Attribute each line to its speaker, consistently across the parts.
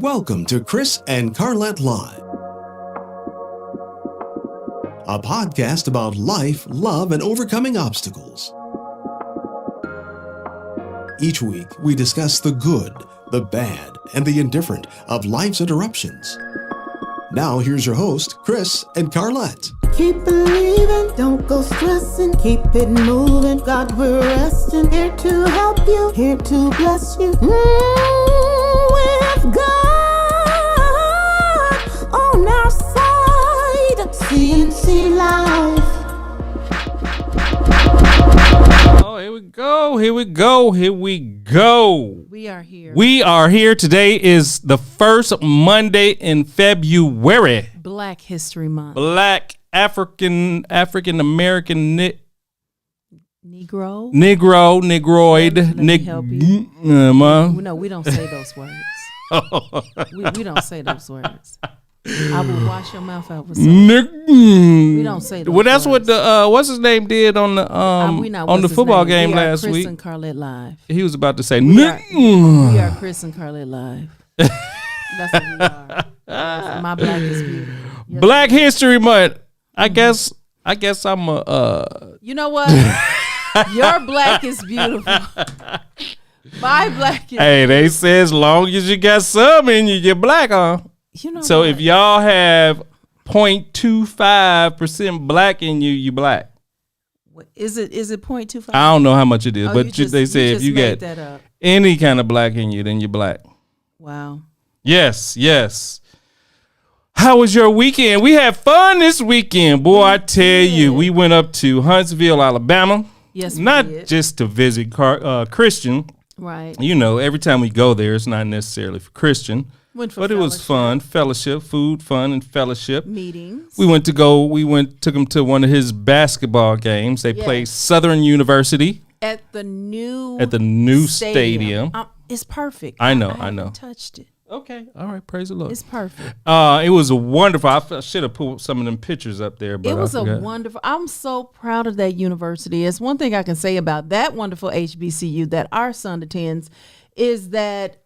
Speaker 1: Welcome to Chris and Carlette Live, a podcast about life, love, and overcoming obstacles. Each week, we discuss the good, the bad, and the indifferent of life's interruptions. Now, here's your host, Chris and Carlette.
Speaker 2: Keep believing, don't go stressing, keep it moving. God, we're resting, here to help you, here to bless you. With God on our side, CNC Life.
Speaker 3: Oh, here we go.
Speaker 4: We are here.
Speaker 3: We are here. Today is the first Monday in February.
Speaker 4: Black History Month.
Speaker 3: Black African American
Speaker 4: Negro.
Speaker 3: Negroid.
Speaker 4: Let me help you. No, we don't say those words. we don't say those words. I will wash your mouth out with something. We don't say those
Speaker 3: Well, that's
Speaker 4: words.
Speaker 3: what the what's his name did on the football game last
Speaker 4: Chris
Speaker 3: week.
Speaker 4: And Carlette Live.
Speaker 3: He was about to say,
Speaker 4: We are Chris and Carlette Live. That's what we are. My black is beautiful. Yes.
Speaker 3: Black History Month. I guess I'm a.
Speaker 4: You know what? Your black is beautiful. My black is.
Speaker 3: Hey, they say as long as you got some in you, you're black, huh?
Speaker 4: You know
Speaker 3: So
Speaker 4: what?
Speaker 3: if y'all have 0.25% black in you, you black.
Speaker 4: Is it 0.25?
Speaker 3: I don't know how much it is,
Speaker 4: Oh,
Speaker 3: but they say if you
Speaker 4: made
Speaker 3: get
Speaker 4: that up.
Speaker 3: any kind of black in you, then you're black.
Speaker 4: Wow.
Speaker 3: Yes. How was your weekend? We had fun this weekend. Boy, I tell you, we went up to Huntsville, Alabama.
Speaker 4: Yes, we
Speaker 3: Not
Speaker 4: did.
Speaker 3: just to visit Christian.
Speaker 4: Right.
Speaker 3: You know, every time we go there, it's not necessarily for Christian.
Speaker 4: Went for
Speaker 3: But it was fun, fellowship, food, fun, and fellowship.
Speaker 4: meetings.
Speaker 3: We took him to one of his basketball games. They played
Speaker 4: Yes.
Speaker 3: Southern University
Speaker 4: at the new
Speaker 3: stadium.
Speaker 4: It's perfect.
Speaker 3: I know.
Speaker 4: haven't touched it.
Speaker 3: Okay, all right, praise the Lord.
Speaker 4: It's perfect.
Speaker 3: It was wonderful. I should have pulled some of them pictures up there, but
Speaker 4: It was
Speaker 3: I forgot.
Speaker 4: wonderful. I'm so proud of that university. It's one thing I can say about that wonderful HBCU that our son attends is that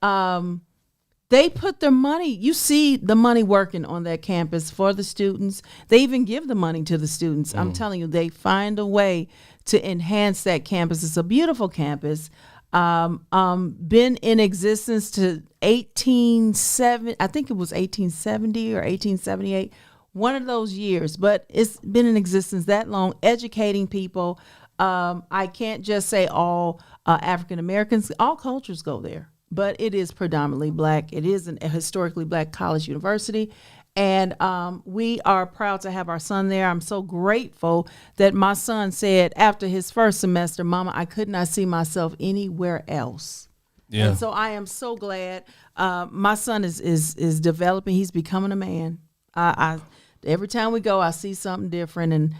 Speaker 4: they put their money. You see the money working on that campus for the students. They even give the money to the students. I'm telling you, they find a way to enhance that campus. It's a beautiful campus. Been in existence to 1870. I think it was 1870 or 1878. One of those years, but it's been in existence that long, educating people. I can't just say all African Americans. All cultures go there. But it is predominantly black. It is a historically black college university. And we are proud to have our son there. I'm so grateful that my son said after his first semester, Mama, I could not see myself anywhere else.
Speaker 3: Yeah.
Speaker 4: And so I am so glad. My son is developing. He's becoming a man. I every time we go, I see something different. And,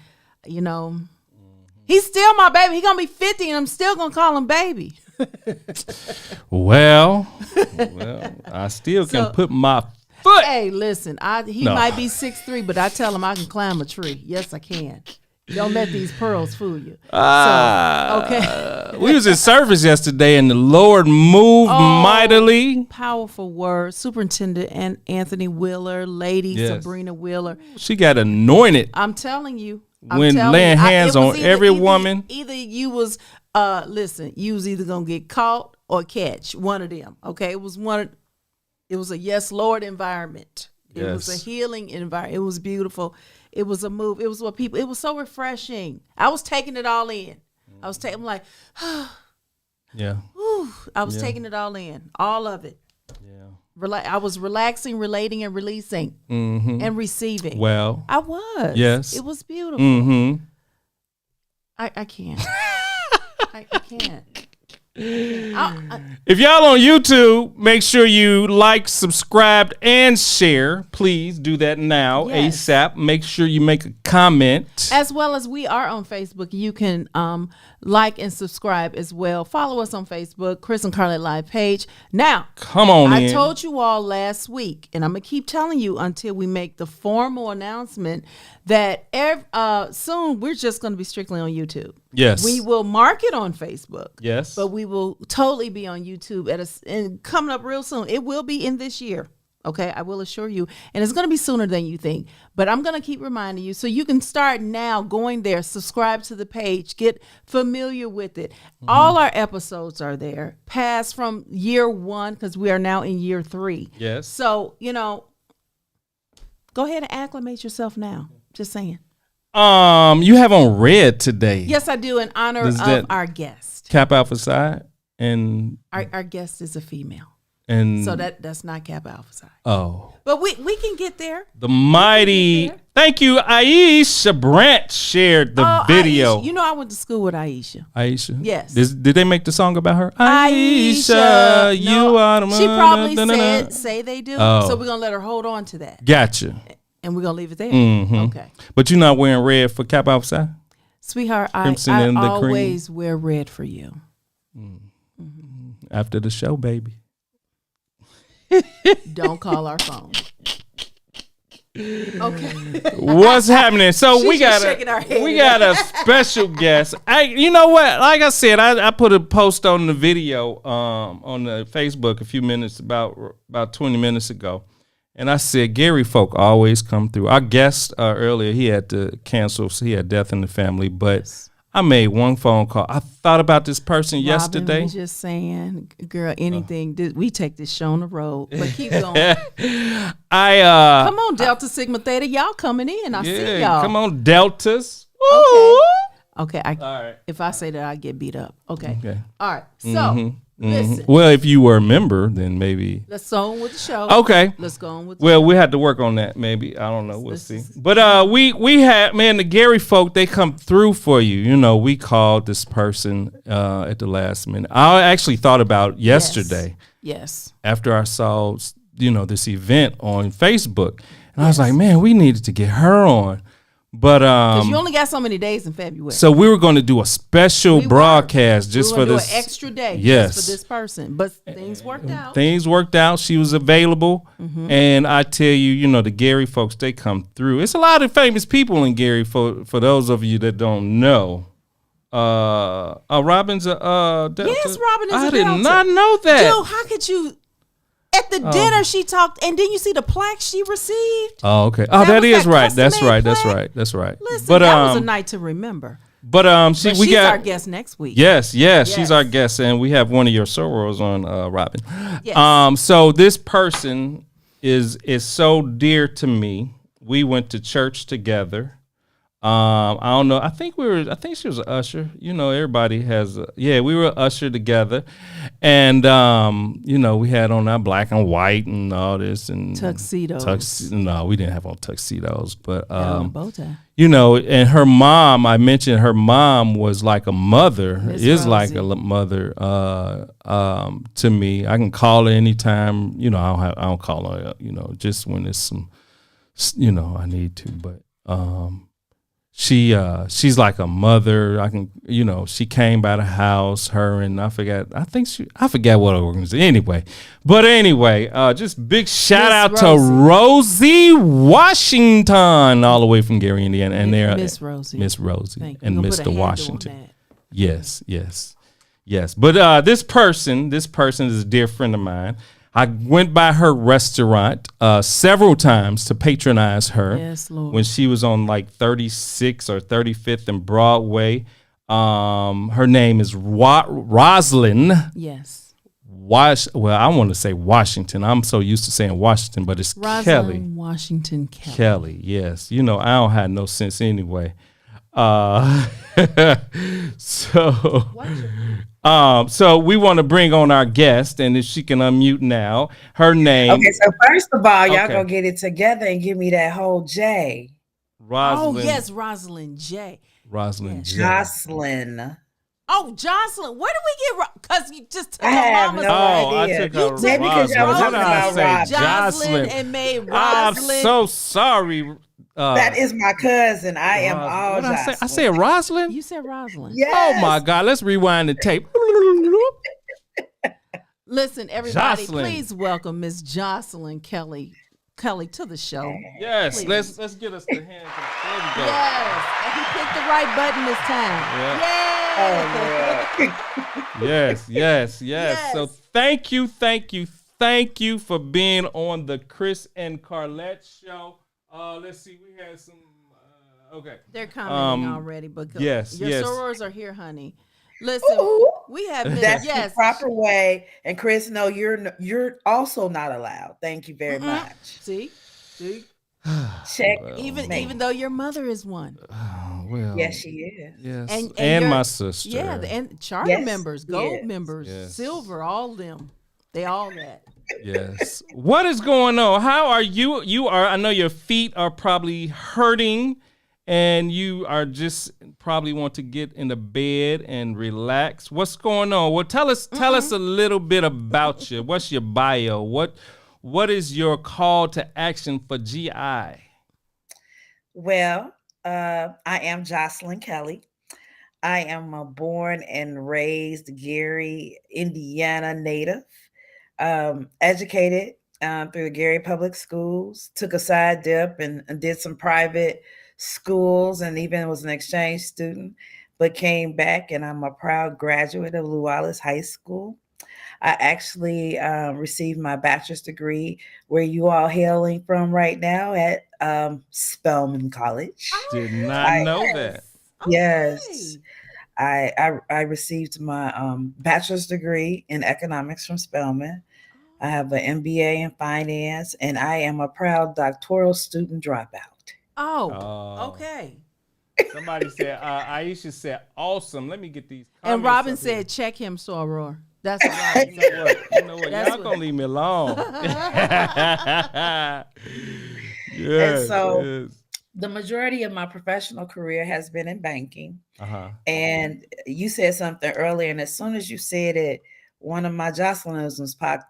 Speaker 4: you know, he's still my baby. He's going to be 50 and I'm still going to call him baby.
Speaker 3: Well, I still can put my foot.
Speaker 4: Hey, listen, he might be 6'3", but I tell him I can climb a tree. Yes, I can. Don't let these pearls fool you. Okay.
Speaker 3: We was in service yesterday, and the Lord moved mightily.
Speaker 4: Powerful word. Superintendent Anthony Wheeler, Lady Sabrina Wheeler.
Speaker 3: She got anointed.
Speaker 4: I'm telling you.
Speaker 3: When laying hands on every woman.
Speaker 4: Either you was, you was either going to get caught or catch. One of them. Okay. It was a yes, Lord environment. It was a healing environment. It was beautiful. It was a move. It was what people, it was so refreshing. I was taking it all in. I'm like,
Speaker 3: Yeah.
Speaker 4: whew. I was taking it all in. All of it. I was relaxing, relating, and releasing and receiving.
Speaker 3: Well,
Speaker 4: I was.
Speaker 3: Yes.
Speaker 4: It was beautiful.
Speaker 3: Mm-hmm.
Speaker 4: I can't. I can't.
Speaker 3: If y'all on YouTube, make sure you like, subscribe, and share. Please do that now,
Speaker 4: Yes.
Speaker 3: ASAP. Make sure you make a comment.
Speaker 4: As well as we are on Facebook. You can like and subscribe as well. Follow us on Facebook, Chris and Carlette Live page. Now,
Speaker 3: Come on
Speaker 4: I
Speaker 3: in.
Speaker 4: told you all last week, and I'm going to keep telling you until we make the formal announcement that soon we're just going to be strictly on YouTube.
Speaker 3: Yes.
Speaker 4: We will market on Facebook.
Speaker 3: Yes.
Speaker 4: But we will totally be on YouTube and coming up real soon. It will be in this year. Okay, I will assure you. And it's going to be sooner than you think. But I'm going to keep reminding you so you can start now going there, subscribe to the page, get familiar with it. All our episodes are there, past from year 1, because we are now in year 3.
Speaker 3: Yes.
Speaker 4: So, go ahead and acclimate yourself now. Just saying.
Speaker 3: You have on red today.
Speaker 4: Yes, I do, in honor of our guest.
Speaker 3: Cap Alpha Psi, and
Speaker 4: Our guest is a female.
Speaker 3: and
Speaker 4: So that's not Cap Alpha Psi.
Speaker 3: oh,
Speaker 4: But we can get there.
Speaker 3: the mighty. Thank you, Aisha Brandt shared the video.
Speaker 4: Aisha. I went to school with Aisha.
Speaker 3: Aisha.
Speaker 4: Yes.
Speaker 3: Did they make the song about her?
Speaker 4: Aisha.
Speaker 3: You
Speaker 4: No,
Speaker 3: are the one.
Speaker 4: she probably say they do.
Speaker 3: Oh.
Speaker 4: So we're going to let her hold on to that.
Speaker 3: Gotcha.
Speaker 4: And we're going to leave it there.
Speaker 3: Mhm.
Speaker 4: Okay.
Speaker 3: But you're not wearing red for Cap Alpha Psi?
Speaker 4: Sweetheart, I
Speaker 3: Crimson and the cream.
Speaker 4: always wear red for you.
Speaker 3: After the show, baby.
Speaker 4: Don't call our phone. Okay.
Speaker 3: What's happening? So
Speaker 4: She's
Speaker 3: we
Speaker 4: just shaking her head.
Speaker 3: got a special guest. You know what? Like I said, I put a post on the video on the Facebook a few minutes about 20 minutes ago, and I said Gary folk always come through. Our guest earlier, he had to cancel, so he had death in the family, but I made one phone call. I thought about this person yesterday.
Speaker 4: Robin was just saying, girl, anything. We take this show on the road, but keep going. Come on, Delta Sigma Theta, y'all coming in. I see y'all.
Speaker 3: Come on, Deltas.
Speaker 4: Okay.
Speaker 3: All right.
Speaker 4: If I say that, I get beat up. Okay. All right. So
Speaker 3: Mm-hmm.
Speaker 4: listen.
Speaker 3: Well, if you were a member, then maybe.
Speaker 4: Let's go on with the show.
Speaker 3: Okay.
Speaker 4: Let's go on with the
Speaker 3: Well, we had to work on that. Maybe I don't know. We'll see. But we had the Gary folk. They come through for you. We called this person at the last minute. I actually thought about yesterday.
Speaker 4: Yes.
Speaker 3: After I saw this event on Facebook, and I was like, man, we needed to get her on. But
Speaker 4: Because you only got so many days in February.
Speaker 3: so we were going to do a special broadcast just for this
Speaker 4: an extra day.
Speaker 3: Yes.
Speaker 4: Just for this person. But things worked out.
Speaker 3: Things worked out. She was available. And I tell you, the Gary folks, they come through. It's a lot of famous people in Gary for those of you that don't know. Robin's a Delta.
Speaker 4: Yes, Robin is
Speaker 3: I
Speaker 4: a
Speaker 3: did
Speaker 4: Delta.
Speaker 3: not know that.
Speaker 4: Dude, how could you? At the dinner she talked, and then you see the plaque she received.
Speaker 3: Oh, okay. Oh,
Speaker 4: That
Speaker 3: that
Speaker 4: was
Speaker 3: is
Speaker 4: that
Speaker 3: right. That's
Speaker 4: custom-made
Speaker 3: right. That's
Speaker 4: plaque?
Speaker 3: right. That's right.
Speaker 4: Listen,
Speaker 3: but
Speaker 4: that was a night to remember.
Speaker 3: But
Speaker 4: But
Speaker 3: we
Speaker 4: she's
Speaker 3: got
Speaker 4: our guest next week.
Speaker 3: Yes,
Speaker 4: Yes.
Speaker 3: she's our guest, and we have one of your sorors on, Robin.
Speaker 4: Yes.
Speaker 3: So this person is so dear to me. We went to church together. I don't know. I think she was an usher. Everybody has. We were an usher together, and we had on our black and white and all this and
Speaker 4: Tuxedos.
Speaker 3: No, we didn't have on tuxedos, but
Speaker 4: bow tie.
Speaker 3: and her mom. I mentioned her mom was like a mother.
Speaker 4: Miss
Speaker 3: Is like
Speaker 4: Rosie.
Speaker 3: a mother to me. I can call her anytime. I don't call her. Just when it's some. I need to, but. She's like a mother. I can, she came by the house, her and I forgot what organization. Anyway, just big shout out to Rosie Washington, all the way from Gary, Indiana, and there,
Speaker 4: Miss Rosie,
Speaker 3: and
Speaker 4: We're gonna put a
Speaker 3: Mr.
Speaker 4: handle on
Speaker 3: Washington.
Speaker 4: that.
Speaker 3: Yes. But this person is a dear friend of mine. I went by her restaurant several times to patronize her.
Speaker 4: Yes, Lord.
Speaker 3: When she was on like 36th or 35th and Broadway. Her name is Rosalyn.
Speaker 4: Yes.
Speaker 3: I want to say Washington. I'm so used to saying Washington, but it's
Speaker 4: Rosalyn
Speaker 3: Kelly.
Speaker 4: Washington Kelly.
Speaker 3: Kelly, yes. I don't have no sense anyway. So we want to bring on our guest, and if she can unmute now, her name.
Speaker 5: Okay, so first of all, y'all gonna get it together and give me that whole J.
Speaker 3: Rosalyn.
Speaker 4: Oh yes, Rosalyn J.
Speaker 3: Rosalyn J.
Speaker 5: Joslyn.
Speaker 4: Oh, Joslyn. Where did we get? Because you just took
Speaker 5: I
Speaker 4: her
Speaker 5: have
Speaker 4: mama's.
Speaker 5: no
Speaker 3: I
Speaker 5: idea.
Speaker 3: took her
Speaker 5: Maybe because y'all was
Speaker 3: Rosalyn.
Speaker 5: talking
Speaker 3: What did I
Speaker 5: about
Speaker 3: say?
Speaker 5: Robin.
Speaker 4: Joslyn and made Rosalyn.
Speaker 3: I'm so sorry.
Speaker 5: That is my cousin. I am all
Speaker 3: What did I say? I
Speaker 5: Joslyn.
Speaker 3: said Rosalyn?
Speaker 4: You said Rosalyn.
Speaker 5: Yes.
Speaker 3: Oh my God. Let's rewind the tape.
Speaker 4: Listen, everybody,
Speaker 3: Joslyn.
Speaker 4: please welcome Miss Joslyn Kelly to the show.
Speaker 3: Yes,
Speaker 4: Please.
Speaker 3: let's get us the hand. There we go.
Speaker 4: Yes, and he picked the right button this time.
Speaker 3: Yeah.
Speaker 4: Yay!
Speaker 5: Oh, yeah.
Speaker 3: Yes. So thank you thank you for being on the Chris and Carlette show. Let's see, we had some. Okay,
Speaker 4: they're commenting already, but
Speaker 3: yes,
Speaker 4: your
Speaker 3: yes.
Speaker 4: sorors are here, honey. Listen,
Speaker 5: Ooh,
Speaker 4: we have been.
Speaker 5: that's
Speaker 4: Yes,
Speaker 5: the proper way. And Chris, no, you're also not allowed. Thank you very much.
Speaker 4: See.
Speaker 5: Check.
Speaker 4: Even though your mother is one.
Speaker 3: Well,
Speaker 5: Yes, she is.
Speaker 3: yes,
Speaker 4: And
Speaker 3: my sister.
Speaker 4: Yeah, and charter
Speaker 5: Yes,
Speaker 4: members, gold
Speaker 5: yes.
Speaker 4: members,
Speaker 3: Yes.
Speaker 4: silver, all them. They all that.
Speaker 3: Yes. What is going on? How are you? I know your feet are probably hurting and you are just probably want to get in the bed and relax. What's going on? Well, tell us a little bit about you. What's your bio? What is your call to action for GI?
Speaker 5: Well, I am Joslyn Kelly. I am a born and raised Gary, Indiana native. Educated through the Gary Public Schools, took a side dip and did some private schools and even was an exchange student, but came back and I'm a proud graduate of Lew Wallace High School. I actually received my bachelor's degree where you all hailing from right now at Spelman College.
Speaker 3: Did not know that.
Speaker 5: Yes. I received my bachelor's degree in economics from Spelman. I have an MBA in finance, and I am a proud doctoral student dropout.
Speaker 4: Okay.
Speaker 3: Somebody said, Aisha said, awesome. Let me get these comments.
Speaker 4: And Robin
Speaker 3: up
Speaker 4: said,
Speaker 3: here.
Speaker 4: check him, Soror. That's what Robin
Speaker 3: You
Speaker 4: said.
Speaker 3: know what? Y'all gonna leave me alone.
Speaker 5: And so the majority of my professional career has been in banking. And you said something earlier, and as soon as you said it, one of my Joslynisms popped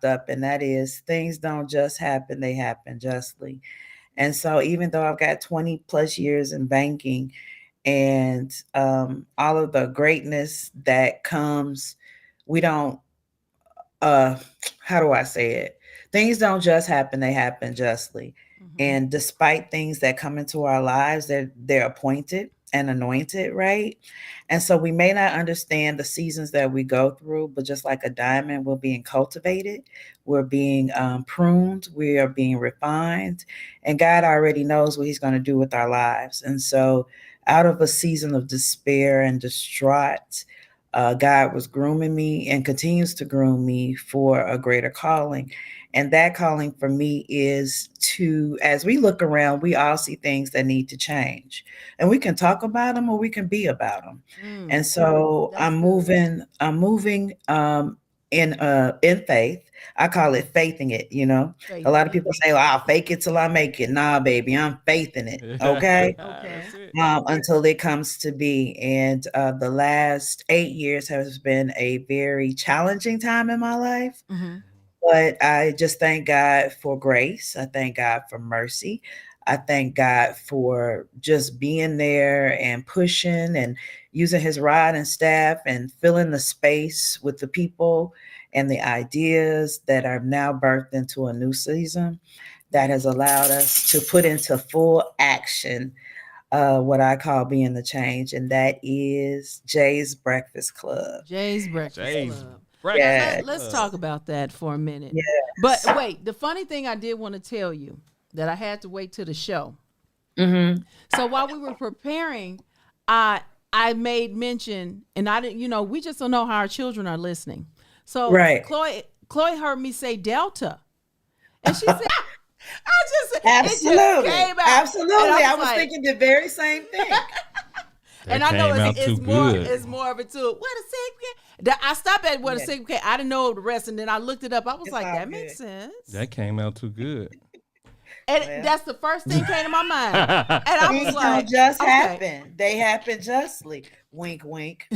Speaker 5: up, and that is things don't just happen, they happen justly. And so even though I've got 20 plus years in banking and all of the greatness that comes, we don't, how do I say it? Things don't just happen, they happen justly. And despite things that come into our lives, they're appointed and anointed, right? And so we may not understand the seasons that we go through, but just like a diamond, we're being cultivated, we're being pruned, we are being refined, and God already knows what he's going to do with our lives. And so out of a season of despair and distraught, God was grooming me and continues to groom me for a greater calling. And that calling for me is to, as we look around, we all see things that need to change. And we can talk about them or we can be about them. And so I'm moving in faith. I call it faithing it, you know. A lot of people say, well, I'll fake it till I make it. Nah, baby, I'm faithing it. Okay. Until it comes to be. And the last 8 years has been a very challenging time in my life. But I just thank God for grace. I thank God for mercy. I thank God for just being there and pushing and using his rod and staff and filling the space with the people and the ideas that are now birthed into a new season that has allowed us to put into full action what I call being the change. And that is Jay's Breakfast Club.
Speaker 4: Jay's Breakfast Club.
Speaker 5: Yes.
Speaker 4: Let's talk about that for a minute.
Speaker 5: Yes.
Speaker 4: But wait, the funny thing I did want to tell you that I had to wait till the show. So while we were preparing, I made mention, and I didn't, we just don't know how our children are listening. So Chloe heard me say Delta, and she said,
Speaker 5: Absolutely.
Speaker 4: It just came out.
Speaker 5: Absolutely. I was thinking the very same thing.
Speaker 4: And I know it's more of it too. What a secret. I stopped at what a secret. I didn't know the rest, and then I looked it up. I was like, that makes sense.
Speaker 3: That came out too good.
Speaker 4: And that's the first thing came to my mind. And I was
Speaker 5: Things
Speaker 4: like,
Speaker 5: don't just happen. They happen justly. Wink, wink.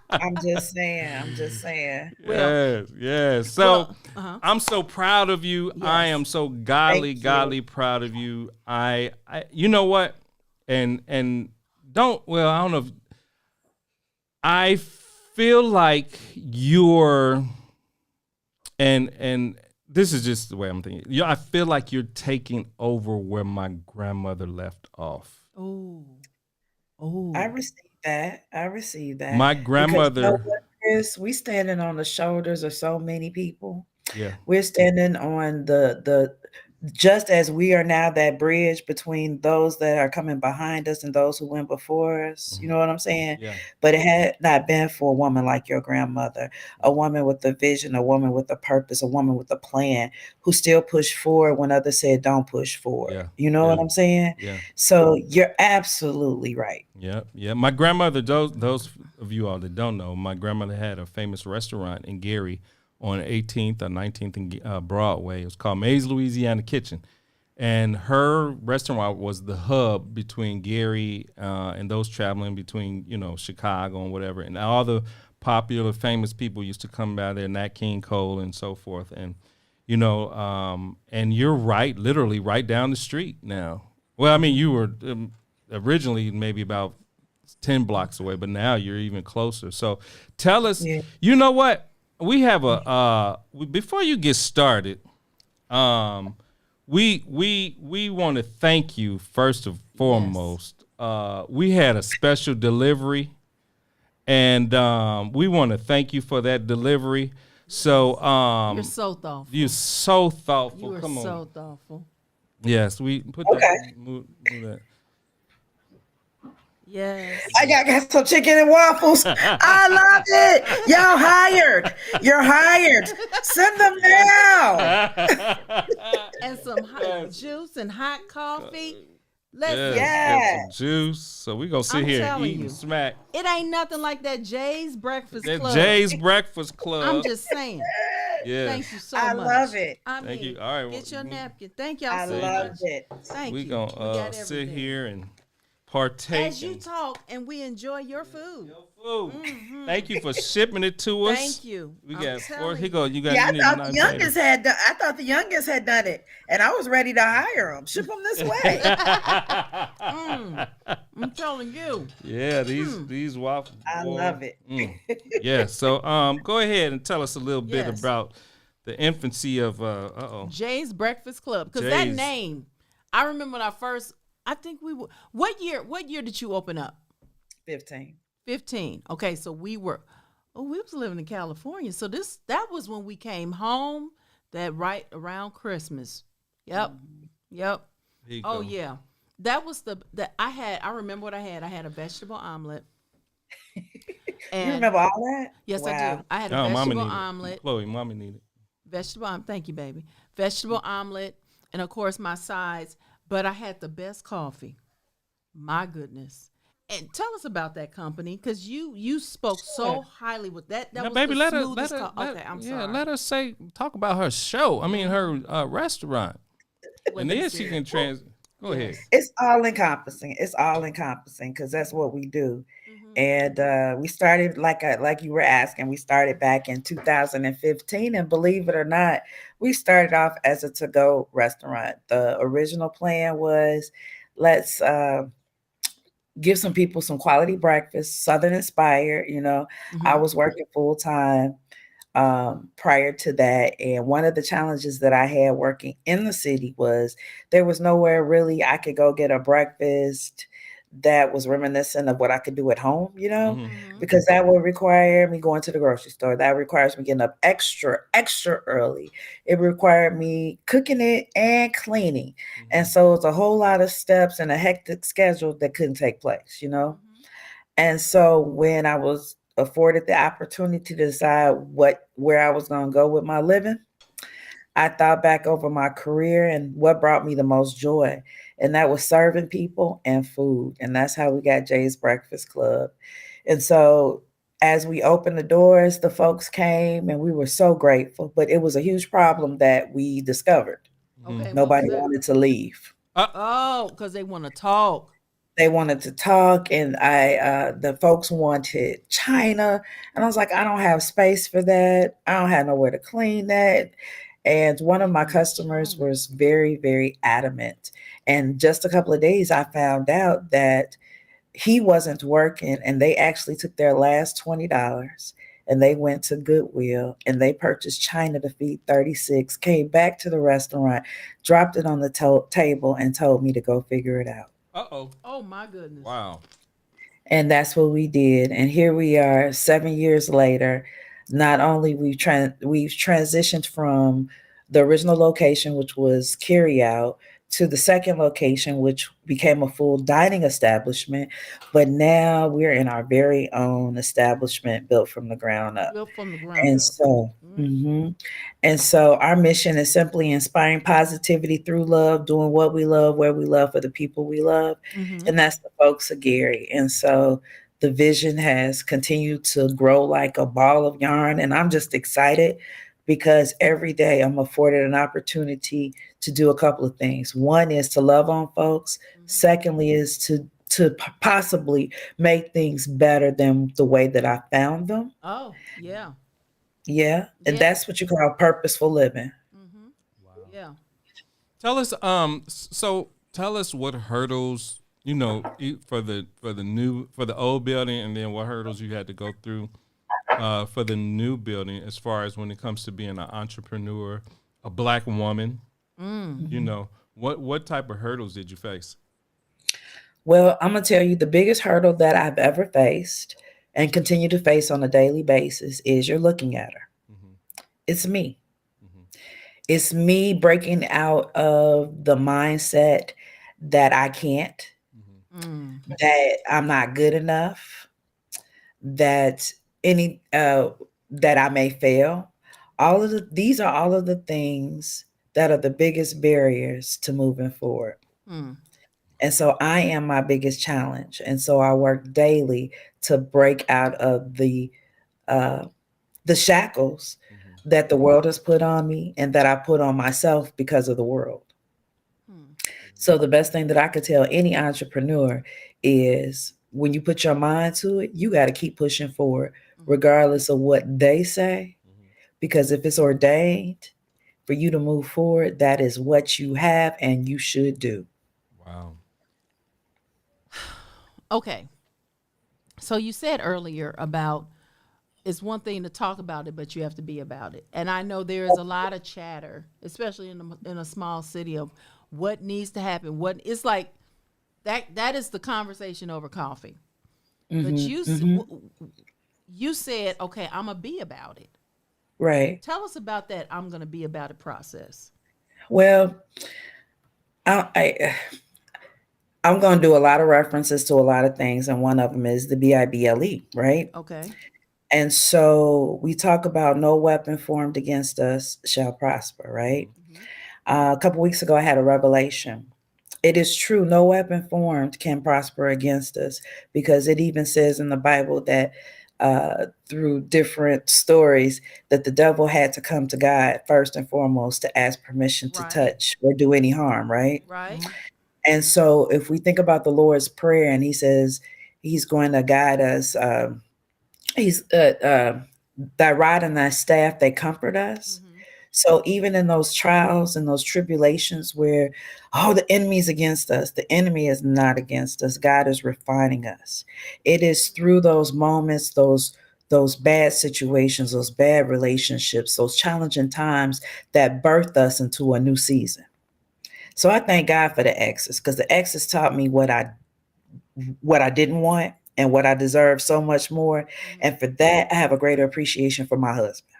Speaker 5: I'm just saying.
Speaker 3: Yes. So I'm so proud of you. Yes. I am so godly proud of you. I you know what? And I don't know if I feel like you're and this is just the way I'm thinking. I feel like you're taking over where my grandmother left off.
Speaker 5: Oh. I received that.
Speaker 3: My grandmother.
Speaker 5: Because, Chris, we standing on the shoulders of so many people.
Speaker 3: Yeah.
Speaker 5: We're standing on the just as we are now that bridge between those that are coming behind us and those who went before us. You know what I'm saying?
Speaker 3: Yeah.
Speaker 5: But it had not been for a woman like your grandmother, a woman with a vision, a woman with a purpose, a woman with a plan who still pushed forward when others said don't push forward.
Speaker 3: Yeah.
Speaker 5: You know what I'm saying?
Speaker 3: Yeah.
Speaker 5: So you're absolutely right.
Speaker 3: Yeah. Yeah. My grandmother, those of you all that don't know, my grandmother had a famous restaurant in Gary on 18th or 19th and Broadway. It was called May's Louisiana Kitchen. And her restaurant was the hub between Gary and those traveling between, Chicago and whatever. And all the popular, famous people used to come by there, Nat King Cole and so forth. And, and you're right, literally right down the street now. Well, I mean, you were originally maybe about 10 blocks away, but now you're even closer. So tell us, you know what? We have before you get started, we want to thank you first and foremost. We had a special delivery, and we want to thank you for that delivery. So
Speaker 4: you're so thoughtful.
Speaker 3: You're so thoughtful.
Speaker 4: You are
Speaker 3: Come on.
Speaker 4: so thoughtful.
Speaker 3: Yes, we put that. Move that.
Speaker 4: Yes.
Speaker 5: I got some chicken and waffles. I love it. Y'all hired. You're hired. Send them now.
Speaker 4: And some hot juice and hot coffee. Let's
Speaker 3: get some juice. So we gonna sit here and eat and smack.
Speaker 4: It ain't nothing like that Jay's Breakfast Club.
Speaker 3: Jay's Breakfast Club.
Speaker 4: I'm just saying.
Speaker 3: Yeah.
Speaker 4: Thank you so
Speaker 5: much. I love it.
Speaker 3: Thank you. All right.
Speaker 4: Get your napkin. Thank y'all
Speaker 5: so much. I love it.
Speaker 4: Thank you.
Speaker 3: We gonna sit here and partake.
Speaker 4: As you talk and we enjoy your food.
Speaker 3: Mm-hmm. Thank you for shipping it to us.
Speaker 4: Thank you.
Speaker 3: We got four. Here go. You got.
Speaker 5: Yeah, I thought the youngest had done it, and I was ready to hire him. Ship him this way.
Speaker 4: I'm telling you.
Speaker 3: Yeah, these waffles.
Speaker 5: I love it.
Speaker 3: Yeah. So go ahead and tell us a little bit about the infancy of
Speaker 4: Jay's Breakfast Club, because that name, I remember when I think we were. What year did you open up? 15. Okay, so we was living in California. So that was when we came home, that right around Christmas. Yep. Oh yeah. That was I remember what I had. I had a vegetable omelet.
Speaker 5: You remember all that?
Speaker 4: Yes, wow. I do. I had a vegetable omelet.
Speaker 3: Chloe, mommy needed
Speaker 4: vegetable omelet. Thank you, baby. Vegetable omelet, and of course my sides. But I had the best coffee. My goodness. And tell us about that company, because you spoke so highly with that. That
Speaker 3: now,
Speaker 4: was
Speaker 3: baby,
Speaker 4: the
Speaker 3: let
Speaker 4: smoothest
Speaker 3: her
Speaker 4: okay, I'm sorry.
Speaker 3: Yeah, let her talk about her show. I mean, her restaurant. And then she can go ahead.
Speaker 5: It's all encompassing. Because that's what we do. Mm-hmm. And we started, like you were asking, we started back in 2015. And believe it or not, we started off as a to-go restaurant. The original plan was, let's give some people some quality breakfast, Southern inspired. Mm-hmm. I was working full time prior to that. And one of the challenges that I had working in the city was there was nowhere really I could go get a breakfast that was reminiscent of what I could do at home, mm-hmm. because that would require me going to the grocery store. That requires me getting up extra early. It required me cooking it and cleaning. Mm-hmm. And so it's a whole lot of steps and a hectic schedule that couldn't take place, Mm-hmm. And so when I was afforded the opportunity to decide where I was going to go with my living, I thought back over my career and what brought me the most joy. And that was serving people and food. And that's how we got Jay's Breakfast Club. And so as we opened the doors, the folks came and we were so grateful. But it was a huge problem that we discovered. Okay, nobody wanted to leave.
Speaker 4: Because they want to talk.
Speaker 5: They wanted to talk, and the folks wanted China. And I was like, I don't have space for that. I don't have nowhere to clean that. And one of my customers was very, very adamant. And just a couple of days, I found out that he wasn't working, and they actually took their last $20 and they went to Goodwill and they purchased China to feed 36, came back to the restaurant, dropped it on the table and told me to go figure it out.
Speaker 3: Uh-oh.
Speaker 4: Oh, my goodness.
Speaker 3: Wow.
Speaker 5: And that's what we did. And here we are 7 years later. Not only we've transitioned from the original location, which was carry out, to the second location, which became a full dining establishment. But now we're in our very own establishment built from the ground up.
Speaker 4: Built from the ground
Speaker 5: And
Speaker 4: up.
Speaker 5: so, and so our mission is simply inspiring positivity through love, doing what we love, where we love, for the people we love. And that's the folks of Gary. And so the vision has continued to grow like a ball of yarn. And I'm just excited because every day I'm afforded an opportunity to do a couple of things. One is to love on folks. Secondly is to possibly make things better than the way that I found them.
Speaker 4: Oh, yeah.
Speaker 5: Yeah. And
Speaker 4: Yeah.
Speaker 5: that's what you call purposeful living.
Speaker 4: Yeah.
Speaker 3: Tell us, tell us what hurdles, for the old building, and then what hurdles you had to go through for the new building, as far as when it comes to being an entrepreneur, a Black woman. What type of hurdles did you face?
Speaker 5: Well, I'm going to tell you the biggest hurdle that I've ever faced and continue to face on a daily basis is you're looking at her. It's me. It's me breaking out of the mindset that I can't, that I'm not good enough, that that I may fail. These are all of the things that are the biggest barriers to moving forward. And so I am my biggest challenge. And so I work daily to break out of the shackles that the world has put on me and that I put on myself because of the world. So the best thing that I could tell any entrepreneur is when you put your mind to it, you got to keep pushing forward, regardless of what they say, because if it's ordained for you to move forward, that is what you have and you should do.
Speaker 3: Wow.
Speaker 4: Okay. So you said earlier about it's one thing to talk about it, but you have to be about it. And I know there is a lot of chatter, especially in a small city, of what needs to happen. What it's like that is the conversation over coffee. But you said, okay, I'm gonna be about it.
Speaker 5: Right.
Speaker 4: Tell us about that. I'm gonna be about it process.
Speaker 5: Well, I'm going to do a lot of references to a lot of things, and one of them is the BIBLE, right?
Speaker 4: Okay.
Speaker 5: And so we talk about no weapon formed against us shall prosper, right? A couple weeks ago, I had a revelation. It is true, no weapon formed can prosper against us, because it even says in the Bible that through different stories that the devil had to come to God first and foremost to ask permission to touch or do any harm, right?
Speaker 4: Right.
Speaker 5: And so if we think about the Lord's Prayer, and he says he's going to guide us, he's thy rod and thy staff, they comfort us. So even in those trials and those tribulations where, the enemy's against us, the enemy is not against us. God is refining us. It is through those moments, those bad situations, those bad relationships, those challenging times that birth us into a new season. So I thank God for the exes, because the exes taught me what I didn't want and what I deserve so much more. And for that, I have a greater appreciation for my husband.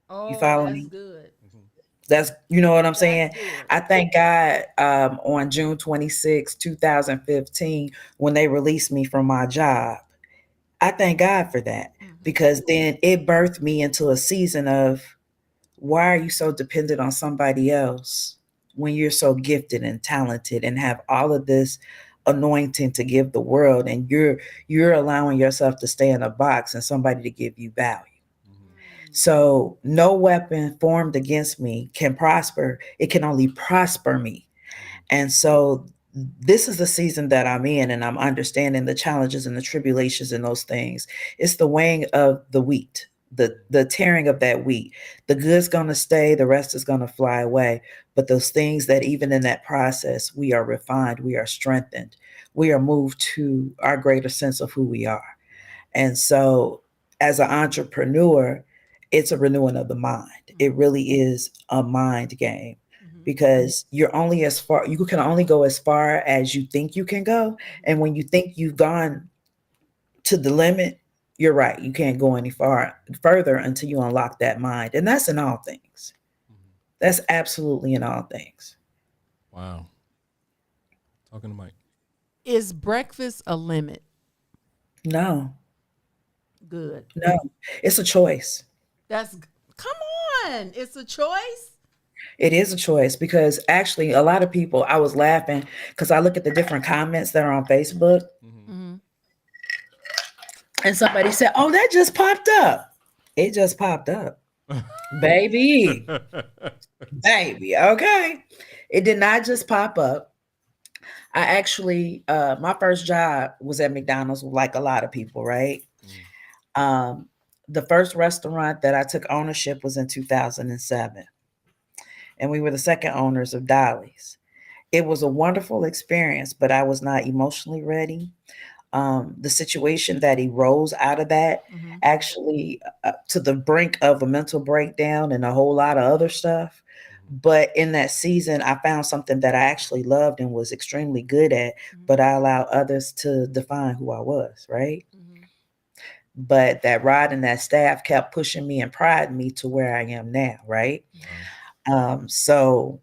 Speaker 5: You follow me?
Speaker 4: Good.
Speaker 5: That's, you know what I'm saying?
Speaker 4: Good.
Speaker 5: I thank God on June 26, 2015, when they released me from my job. I thank God for that, because then it birthed me into a season of, why are you so dependent on somebody else when you're so gifted and talented and have all of this anointing to give the world, and you're allowing yourself to stay in a box and somebody to give you value? So no weapon formed against me can prosper. It can only prosper me. And so this is the season that I'm in, and I'm understanding the challenges and the tribulations and those things. It's the weighing of the wheat, the tearing of that wheat. The good's going to stay, the rest is going to fly away. But those things that even in that process, we are refined, we are strengthened, we are moved to our greater sense of who we are. And so as an entrepreneur, it's a renewing of the mind. It really is a mind game, because you can only go as far as you think you can go. And when you think you've gone to the limit, you're right. You can't go any further until you unlock that mind. And that's in all things. That's absolutely in all things.
Speaker 3: Wow. Talking to Mike.
Speaker 4: Is breakfast a limit?
Speaker 5: No.
Speaker 4: Good.
Speaker 5: No. It's a choice.
Speaker 4: Come on. It's a choice.
Speaker 5: It is a choice because actually a lot of people, I was laughing because I look at the different comments that are on Facebook.
Speaker 4: Mm-hmm.
Speaker 5: And somebody said, "Oh, that just popped up." It just popped up. Baby. Baby. Okay. It did not just pop up. I actually, my first job was at McDonald's, like a lot of people, right? The first restaurant that I took ownership was in 2007. And we were the second owners of Dolly's. It was a wonderful experience, but I was not emotionally ready. The situation that he rose out of that actually to the brink of a mental breakdown and a whole lot of other stuff. But in that season, I found something that I actually loved and was extremely good at, but I allowed others to define who I was, right? But that rod and that staff kept pushing me and priding me to where I am now, right? So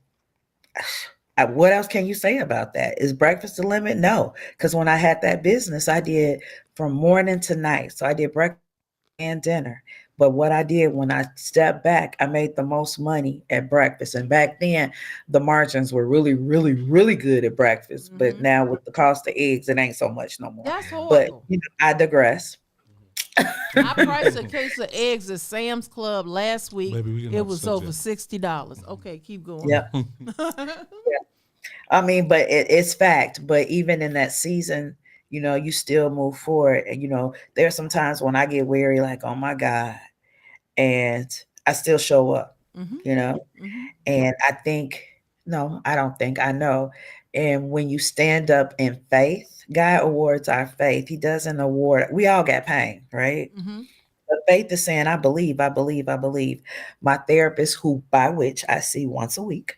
Speaker 5: what else can you say about that? Is breakfast the limit? No, because when I had that business, I did from morning to night. So I did breakfast and dinner. But what I did when I stepped back, I made the most money at breakfast. And back then, the margins were really, really, really good at breakfast. But now with the cost of eggs, it ain't so much no more.
Speaker 4: That's
Speaker 5: But
Speaker 4: horrible.
Speaker 5: I digress.
Speaker 4: I priced a case of eggs at Sam's Club last week.
Speaker 3: Baby,
Speaker 4: it was over $60. Okay, keep going.
Speaker 5: Yeah. I mean, but it's fact. But even in that season, you still move forward. And, there's some times when I get weary, like, oh my God, and I still show up, and I know. And when you stand up in faith, God awards our faith. He doesn't award. We all got pain, right? But faith is saying, I believe, I believe, I believe. My therapist, by which I see once a week,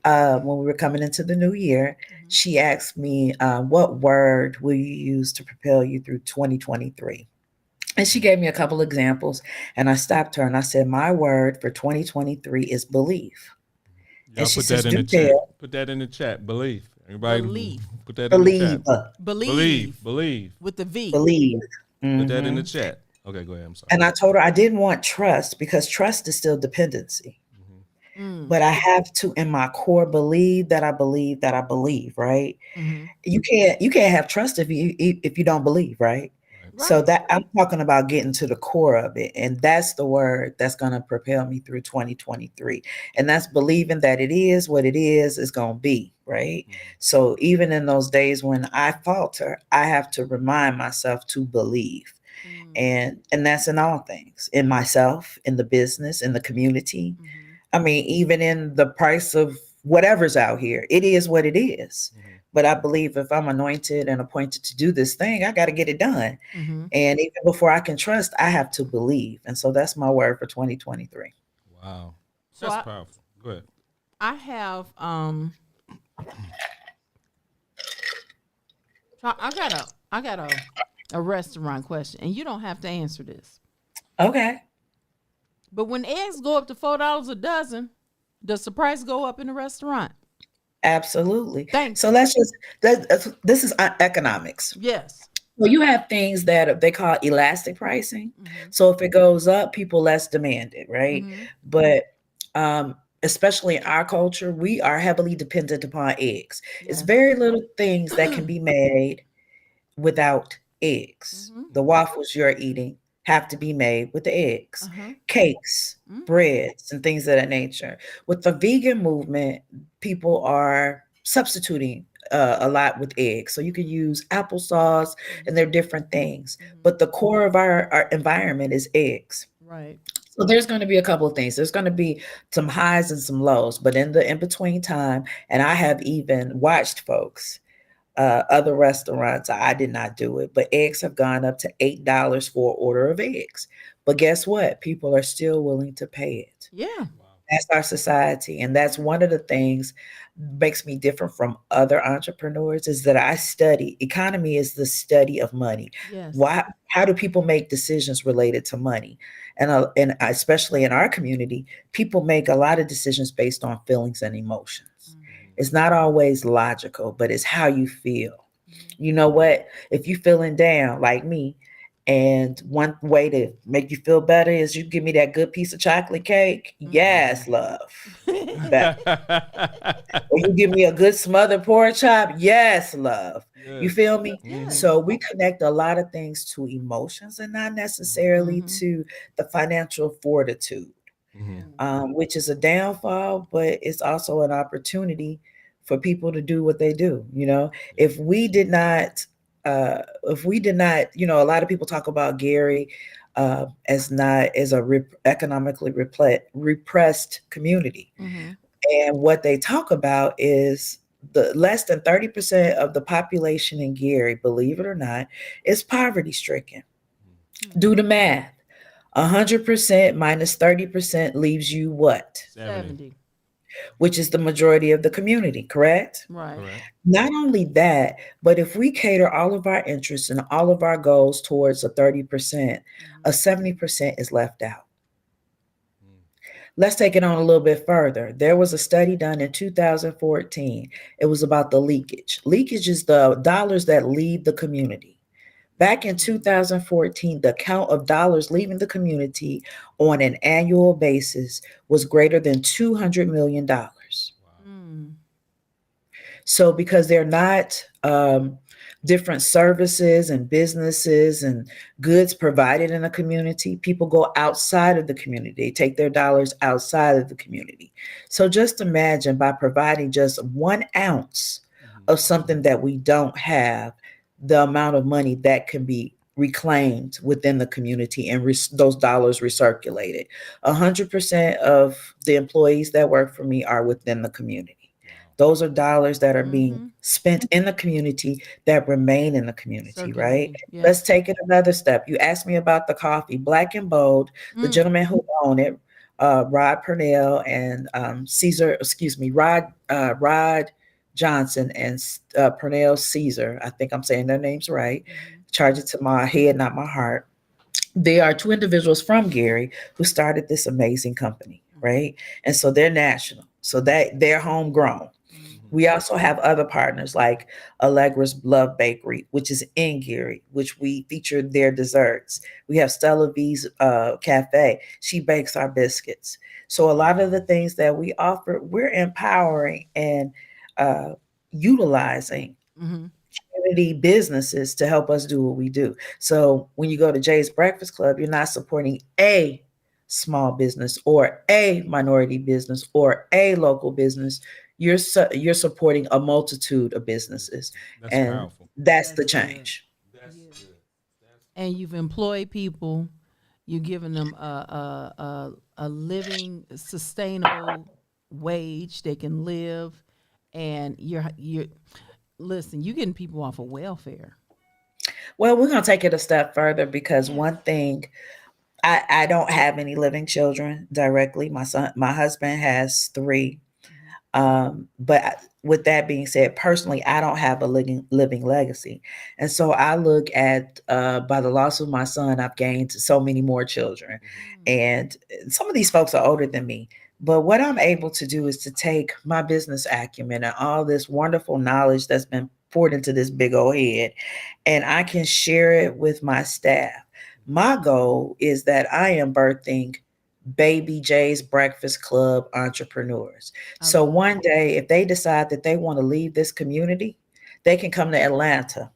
Speaker 5: when we were coming into the new year, she asked me, what word will you use to propel you through 2023? And she gave me a couple examples, and I stopped her and I said, my word for 2023 is believe.
Speaker 3: Y'all and she put that in the chat. Put that in the chat. Believe. Everybody
Speaker 4: believe.
Speaker 3: Put that in the chat.
Speaker 4: Believe. With the V.
Speaker 5: Believe.
Speaker 3: Put that in the chat. Okay, go ahead. I'm sorry.
Speaker 5: And I told her I didn't want trust because trust is still dependency. But I have to, in my core, believe that I believe that I believe, right? You can't have trust if you don't believe, right? So that I'm talking about getting to the core of it. And that's the word that's going to propel me through 2023. And that's believing that it is what it is going to be, right? So even in those days when I falter, I have to remind myself to believe. And that's in all things, in myself, in the business, in the community. I mean, even in the price of whatever's out here, it is what it is. But I believe if I'm anointed and appointed to do this thing, I got to get it done. And even before I can trust, I have to believe. And so that's my word for 2023.
Speaker 3: Wow. That's powerful. Go ahead.
Speaker 4: I have I got a restaurant question, and you don't have to answer this.
Speaker 5: Okay.
Speaker 4: But when eggs go up to $4 a dozen, does the price go up in the restaurant?
Speaker 5: Absolutely.
Speaker 4: Thanks.
Speaker 5: So this is economics.
Speaker 4: Yes.
Speaker 5: Well, you have things that they call elastic pricing. So if it goes up, people less demand it, right? But especially in our culture, we are heavily dependent upon eggs. Yes. It's very little things that can be made without eggs. The waffles you're eating have to be made with the eggs, cakes, breads, and things of that nature. With the vegan movement, people are substituting a lot with eggs. So you can use applesauce and they're different things. But the core of our environment is eggs.
Speaker 4: Right.
Speaker 5: So there's going to be a couple of things. There's going to be some highs and some lows, but in the in-between time, and I have even watched folks, other restaurants, I did not do it, but eggs have gone up to $8 for an order of eggs. But guess what? People are still willing to pay it.
Speaker 4: Yeah.
Speaker 5: That's our society. And that's one of the things makes me different from other entrepreneurs is that I study economy is the study of money.
Speaker 4: Yes.
Speaker 5: How do people make decisions related to money? And especially in our community, people make a lot of decisions based on feelings and emotions. It's not always logical, but it's how you feel. You know what? If you feeling down like me, and one way to make you feel better is you give me that good piece of chocolate cake. Yes, love. Better. Or you give me a good smothered pork chop. Yes, love. You feel me?
Speaker 4: Yes.
Speaker 5: So we connect a lot of things to emotions and not necessarily to the financial fortitude, which is a downfall, but it's also an opportunity for people to do what they do. If we did not, a lot of people talk about Gary as a economically repressed community. And what they talk about is the less than 30% of the population in Gary, believe it or not, is poverty stricken. Do the math. 100% minus 30% leaves you what?
Speaker 4: 70.
Speaker 5: Which is the majority of the community, correct?
Speaker 4: Right.
Speaker 5: Not only that, but if we cater all of our interests and all of our goals towards a 30%, a 70% is left out. Let's take it on a little bit further. There was a study done in 2014. It was about the leakage. Leakage is the dollars that leave the community. Back in 2014, the count of dollars leaving the community on an annual basis was greater than $200 million. So because they're not different services and businesses and goods provided in a community, people go outside of the community. They take their dollars outside of the community. So just imagine by providing just 1 ounce of something that we don't have, the amount of money that can be reclaimed within the community and those dollars recirculated. 100% of the employees that work for me are within the community. Those are dollars that are being spent in the community that remain in the community, right?
Speaker 4: Yeah.
Speaker 5: Let's take it another step. You asked me about the coffee, Black and Bold, the gentleman who owned it, Rod Purnell and Rod Johnson and Purnell Caesar. I think I'm saying their names right. Charge it to my head, not my heart. They are 2 individuals from Gary who started this amazing company, right? And so they're national. So that they're homegrown. We also have other partners like Allegra's Love Bakery, which is in Gary, which we featured their desserts. We have Stella V's Cafe. She bakes our biscuits. So a lot of the things that we offer, we're empowering and utilizing community businesses to help us do what we do. So when you go to Jay's Breakfast Club, you're not supporting a small business or a minority business or a local business. You're supporting a multitude of businesses.
Speaker 3: That's
Speaker 5: and
Speaker 3: powerful.
Speaker 5: That's the change.
Speaker 4: And you've employed people. You're giving them a living, sustainable wage they can live, and you're listen. You're getting people off of welfare.
Speaker 5: Well, we're gonna take it a step further because one thing. I don't have any living children directly. My husband has 3. But with that being said, personally, I don't have a living legacy. And so I look at, by the loss of my son, I've gained so many more children. And some of these folks are older than me. But what I'm able to do is to take my business acumen and all this wonderful knowledge that's been poured into this big old head, and I can share it with my staff. My goal is that I am birthing Baby J's Breakfast Club entrepreneurs. So one day, if they decide that they want to leave this community, they can come to Atlanta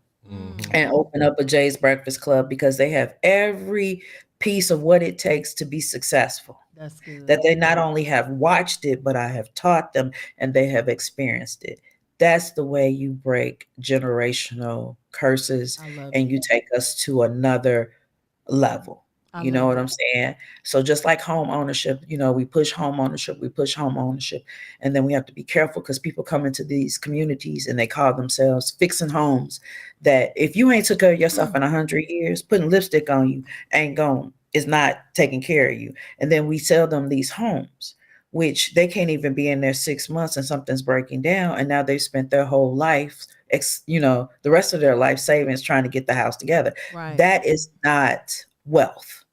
Speaker 5: and open up a J's Breakfast Club because they have every piece of what it takes to be successful.
Speaker 4: That's good.
Speaker 5: That they not only have watched it, but I have taught them and they have experienced it. That's the way you break generational curses and you take us to another level. You know what I'm saying? So just like home ownership, we push home ownership, and then we have to be careful because people come into these communities and they call themselves fixing homes. That if you ain't took care of yourself in 100 years, putting lipstick on you is not taking care of you. And then we sell them these homes. which they can't even be in there 6 months and something's breaking down. And now they've spent their whole life, the rest of their life savings trying to get the house together.
Speaker 4: Right.
Speaker 5: That is not wealth.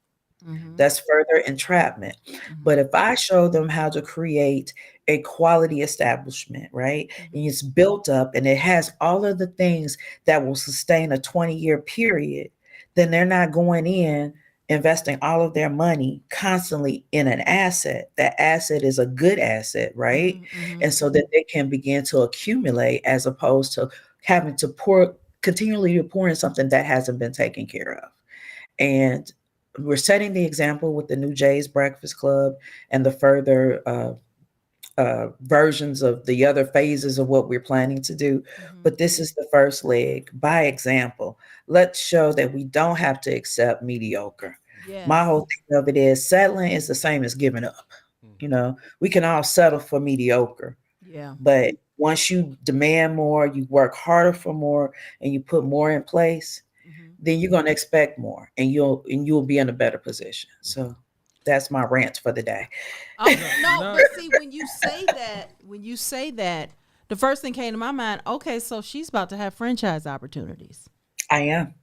Speaker 4: Mm-hmm.
Speaker 5: That's further entrapment.
Speaker 4: Mm-hmm.
Speaker 5: But if I show them how to create a quality establishment, right?
Speaker 4: Mm-hmm.
Speaker 5: And it's built up and it has all of the things that will sustain a 20-year period, then they're not going in investing all of their money constantly in an asset. That asset is a good asset, right?
Speaker 4: Mm-hmm.
Speaker 5: And so that they can begin to accumulate as opposed to having to continually to pour in something that hasn't been taken care of. And we're setting the example with the new Jay's Breakfast Club and the further versions of the other phases of what we're planning to do.
Speaker 4: Mm-hmm.
Speaker 5: But this is the first leg. By example, let's show that we don't have to accept mediocre.
Speaker 4: Yes.
Speaker 5: My whole thing of it is settling is the same as giving up. We can all settle for mediocre.
Speaker 4: Yeah.
Speaker 5: But once you demand more, you work harder for more, and you put more in place, then you're going to expect more, and you'll be in a better position. So that's my rant for the day.
Speaker 4: No, but see, when you say that, the first thing came to my mind, okay, so she's about to have franchise opportunities.
Speaker 5: I am.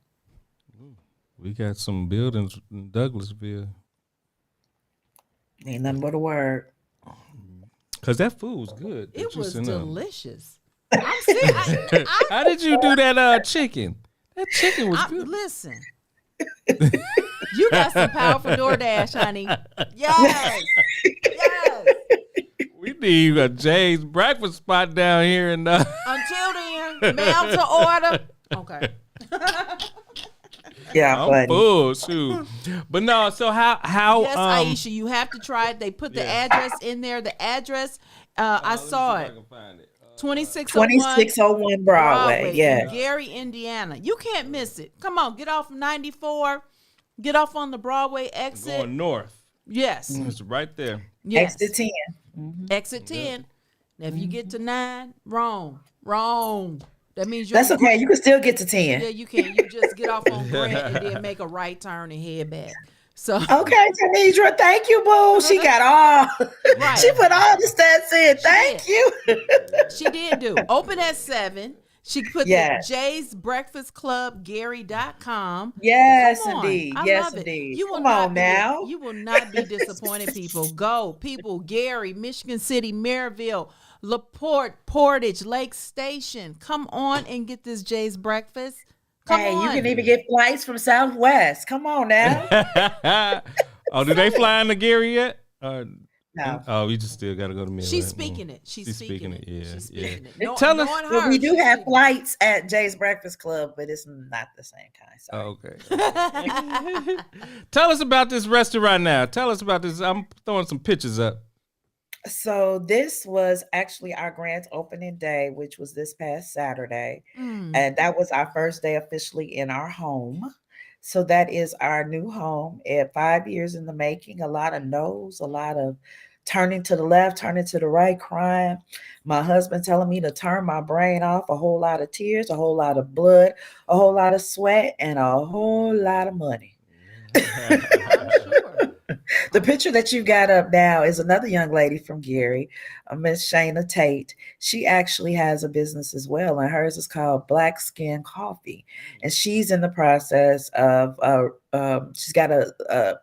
Speaker 3: We got some buildings in Douglasville.
Speaker 5: Ain't nothing but a word.
Speaker 3: Cause that food was good.
Speaker 4: It was delicious. I'm serious.
Speaker 3: How did you do that chicken? That chicken was good.
Speaker 4: Listen, you got some powerful DoorDash, honey. Yes.
Speaker 3: We need a Jay's breakfast spot down here, and
Speaker 4: until then, mail to order. Okay.
Speaker 5: Yeah,
Speaker 4: I'm
Speaker 3: full, shoot. But no, so how?
Speaker 4: Yes, Aisha, you have to try it. They put the address in there. The address, I saw it. 2601
Speaker 5: Broadway. Yeah.
Speaker 4: Gary, Indiana. You can't miss it. Come on, get off 94. Get off on the Broadway exit.
Speaker 3: Going north.
Speaker 4: Yes.
Speaker 3: It's right there.
Speaker 4: Yes.
Speaker 5: Exit 10.
Speaker 4: Exit 10. Now, if you get to 9, wrong. That means
Speaker 5: that's okay. You can still get to 10.
Speaker 4: Yeah, you can. You just get off on Grant and then make a right turn and head back. So
Speaker 5: okay, Tanidra, thank you, boo. She got all. Right. She put all the stats in. Thank you.
Speaker 4: She did do. Open at 7. She put the Jay's Breakfast Club Gary.com.
Speaker 5: Yes, indeed.
Speaker 4: Yes, indeed. You will You will not be disappointed, people. Go. People, Gary, Michigan City, Maryville, LaPorte, Portage, Lake Station. Come on and get this Jay's Breakfast. Come on.
Speaker 5: You can even get flights from Southwest. Come on now.
Speaker 3: Oh, do they fly into Gary yet?
Speaker 5: No.
Speaker 3: Oh, we just still got to go to Maryland.
Speaker 4: She's speaking it. She's speaking it.
Speaker 3: Yeah,
Speaker 4: She's speaking it.
Speaker 3: Tell us.
Speaker 5: We do have flights at Jay's Breakfast Club, but it's not the same kind.
Speaker 3: Sorry. Okay. Tell us about this restaurant now. Tell us about this. I'm throwing some pictures up.
Speaker 5: So this was actually our grand opening day, which was this past Saturday. And that was our first day officially in our home. So that is our new home at 5 years in the making. A lot of no's, a lot of turning to the left, turning to the right, crying. My husband telling me to turn my brain off, a whole lot of tears, a whole lot of blood, a whole lot of sweat, and a whole lot of money.
Speaker 4: I'm sure.
Speaker 5: The picture that you got up now is another young lady from Gary, Miss Shayna Tate. She actually has a business as well, and hers is called Black Skin Coffee. And she's in the process of, she's got a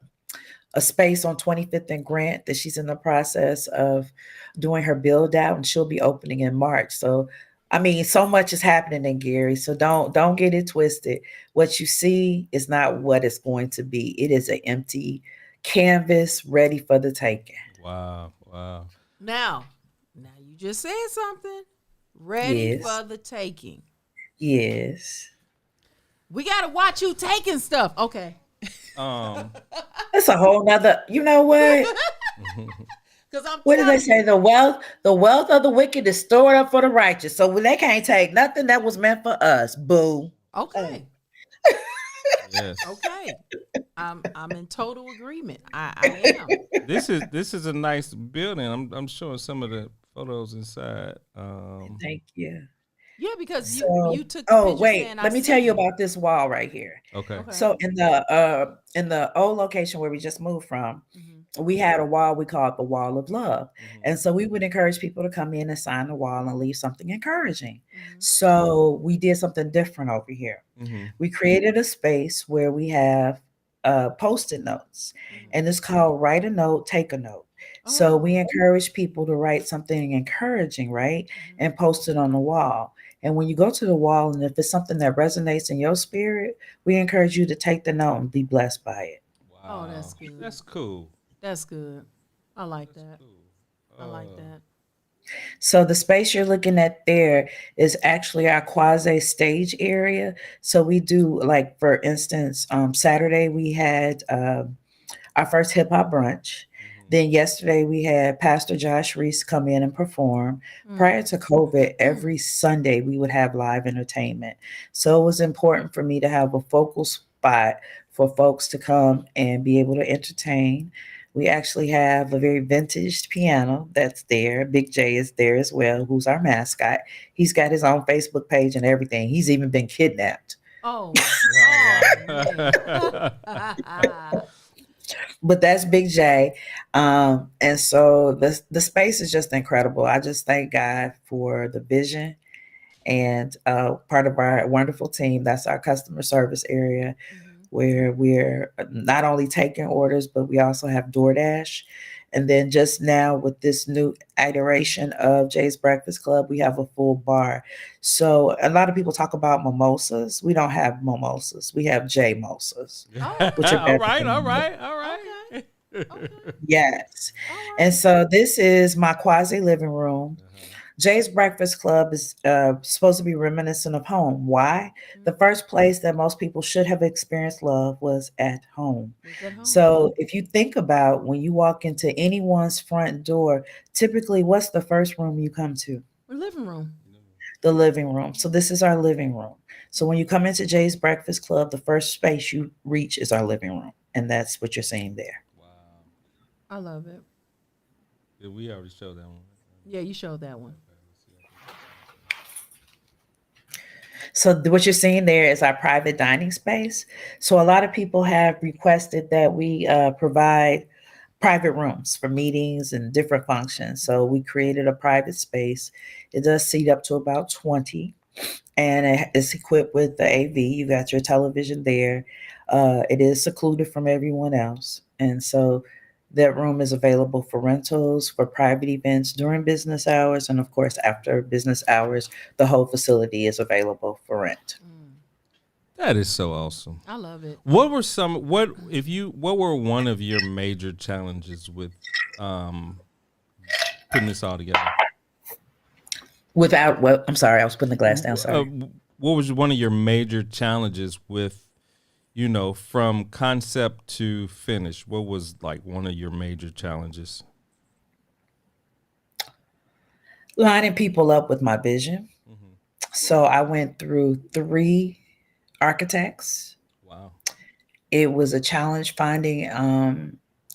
Speaker 5: space on 25th and Grant that she's in the process of doing her build out, and she'll be opening in March. So, I mean, so much is happening in Gary. So don't get it twisted. What you see is not what it's going to be. It is an empty canvas ready for the taking.
Speaker 3: Wow.
Speaker 4: Now you just said something. Ready for the taking.
Speaker 5: Yes.
Speaker 4: We gotta watch you taking stuff. Okay.
Speaker 5: That's a whole nother, you know what? What did they say? The wealth of the wicked is stored up for the righteous. So they can't take nothing that was meant for us. Boo.
Speaker 4: Okay.
Speaker 3: Yes.
Speaker 4: Okay. I'm in total agreement. I am.
Speaker 3: This is a nice building. I'm showing some of the photos inside.
Speaker 5: Thank you.
Speaker 4: Yeah, because you took. Oh
Speaker 5: wait, let me tell you about this wall right here.
Speaker 3: Okay.
Speaker 5: So in the old location where we just moved from, we had a wall we called the Wall of Love. And so we would encourage people to come in and sign the wall and leave something encouraging. So we did something different over here. We created a space where we have post-it notes, and it's called Write a Note, Take a Note. So we encourage people to write something encouraging, right? And post it on the wall. And when you go to the wall, and if it's something that resonates in your spirit, we encourage you to take the note and be blessed by it.
Speaker 3: Wow.
Speaker 4: Oh, that's good.
Speaker 3: That's cool.
Speaker 4: That's good. I like that. I like that.
Speaker 5: So the space you're looking at there is actually our quasi stage area. So we do, like, for instance, Saturday we had our first hip hop brunch. Then yesterday we had Pastor Josh Reese come in and perform. Prior to COVID, every Sunday we would have live entertainment. So it was important for me to have a focal spot for folks to come and be able to entertain. We actually have a very vintage piano that's there. Big J is there as well, who's our mascot. He's got his own Facebook page and everything. He's even been kidnapped.
Speaker 4: Oh,
Speaker 5: But that's Big J. And so the space is just incredible. I just thank God for the vision and part of our wonderful team. That's our customer service area, where we're not only taking orders, but we also have DoorDash. And then just now with this new iteration of Jay's Breakfast Club, we have a full bar. So a lot of people talk about mimosas. We don't have mimosas. We have J-mosas.
Speaker 3: All right.
Speaker 4: okay.
Speaker 5: Yes. And so this is my quasi living room. Jay's Breakfast Club is supposed to be reminiscent of home. Why? The first place that most people should have experienced love was at home. So if you think about when you walk into anyone's front door, typically what's the first room you come to?
Speaker 4: The living room.
Speaker 5: The living room. So this is our living room. So when you come into Jay's Breakfast Club, the first space you reach is our living room. And that's what you're seeing there.
Speaker 3: Wow.
Speaker 4: I love it.
Speaker 3: Yeah, we already showed that one.
Speaker 4: Yeah, you showed that one.
Speaker 5: So what you're seeing there is our private dining space. So a lot of people have requested that we provide private rooms for meetings and different functions. So we created a private space. It does seat up to about 20, and it's equipped with the AV. You got your television there. It is secluded from everyone else. And so that room is available for rentals, for private events during business hours. And of course, after business hours, the whole facility is available for rent.
Speaker 3: That is so awesome.
Speaker 4: I love it.
Speaker 3: What were one of your major challenges with putting this all together?
Speaker 5: I'm sorry, I was putting the glass down. Sorry.
Speaker 3: What was one of your major challenges with, from concept to finish? What was like one of your major challenges?
Speaker 5: Lining people up with my vision. So I went through 3 architects.
Speaker 3: Wow.
Speaker 5: It was a challenge finding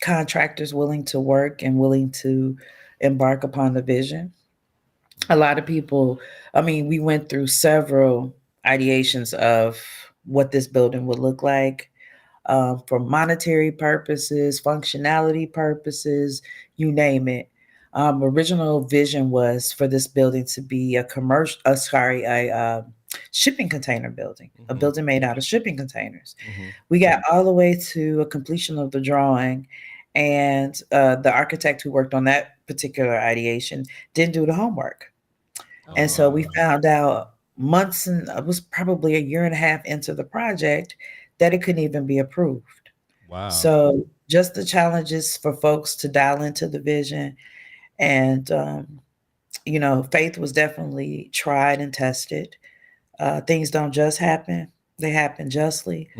Speaker 5: contractors willing to work and willing to embark upon the vision. A lot of people, we went through several ideations of what this building would look like, for monetary purposes, functionality purposes, you name it. Original vision was for this building to be a shipping container building, a building made out of shipping containers. We got all the way to a completion of the drawing, and the architect who worked on that particular ideation didn't do the homework. And so we found out months, and it was probably a year and a half into the project, that it couldn't even be approved.
Speaker 3: Wow.
Speaker 5: So just the challenges for folks to dial into the vision. And, faith was definitely tried and tested. Things don't just happen. They happen justly.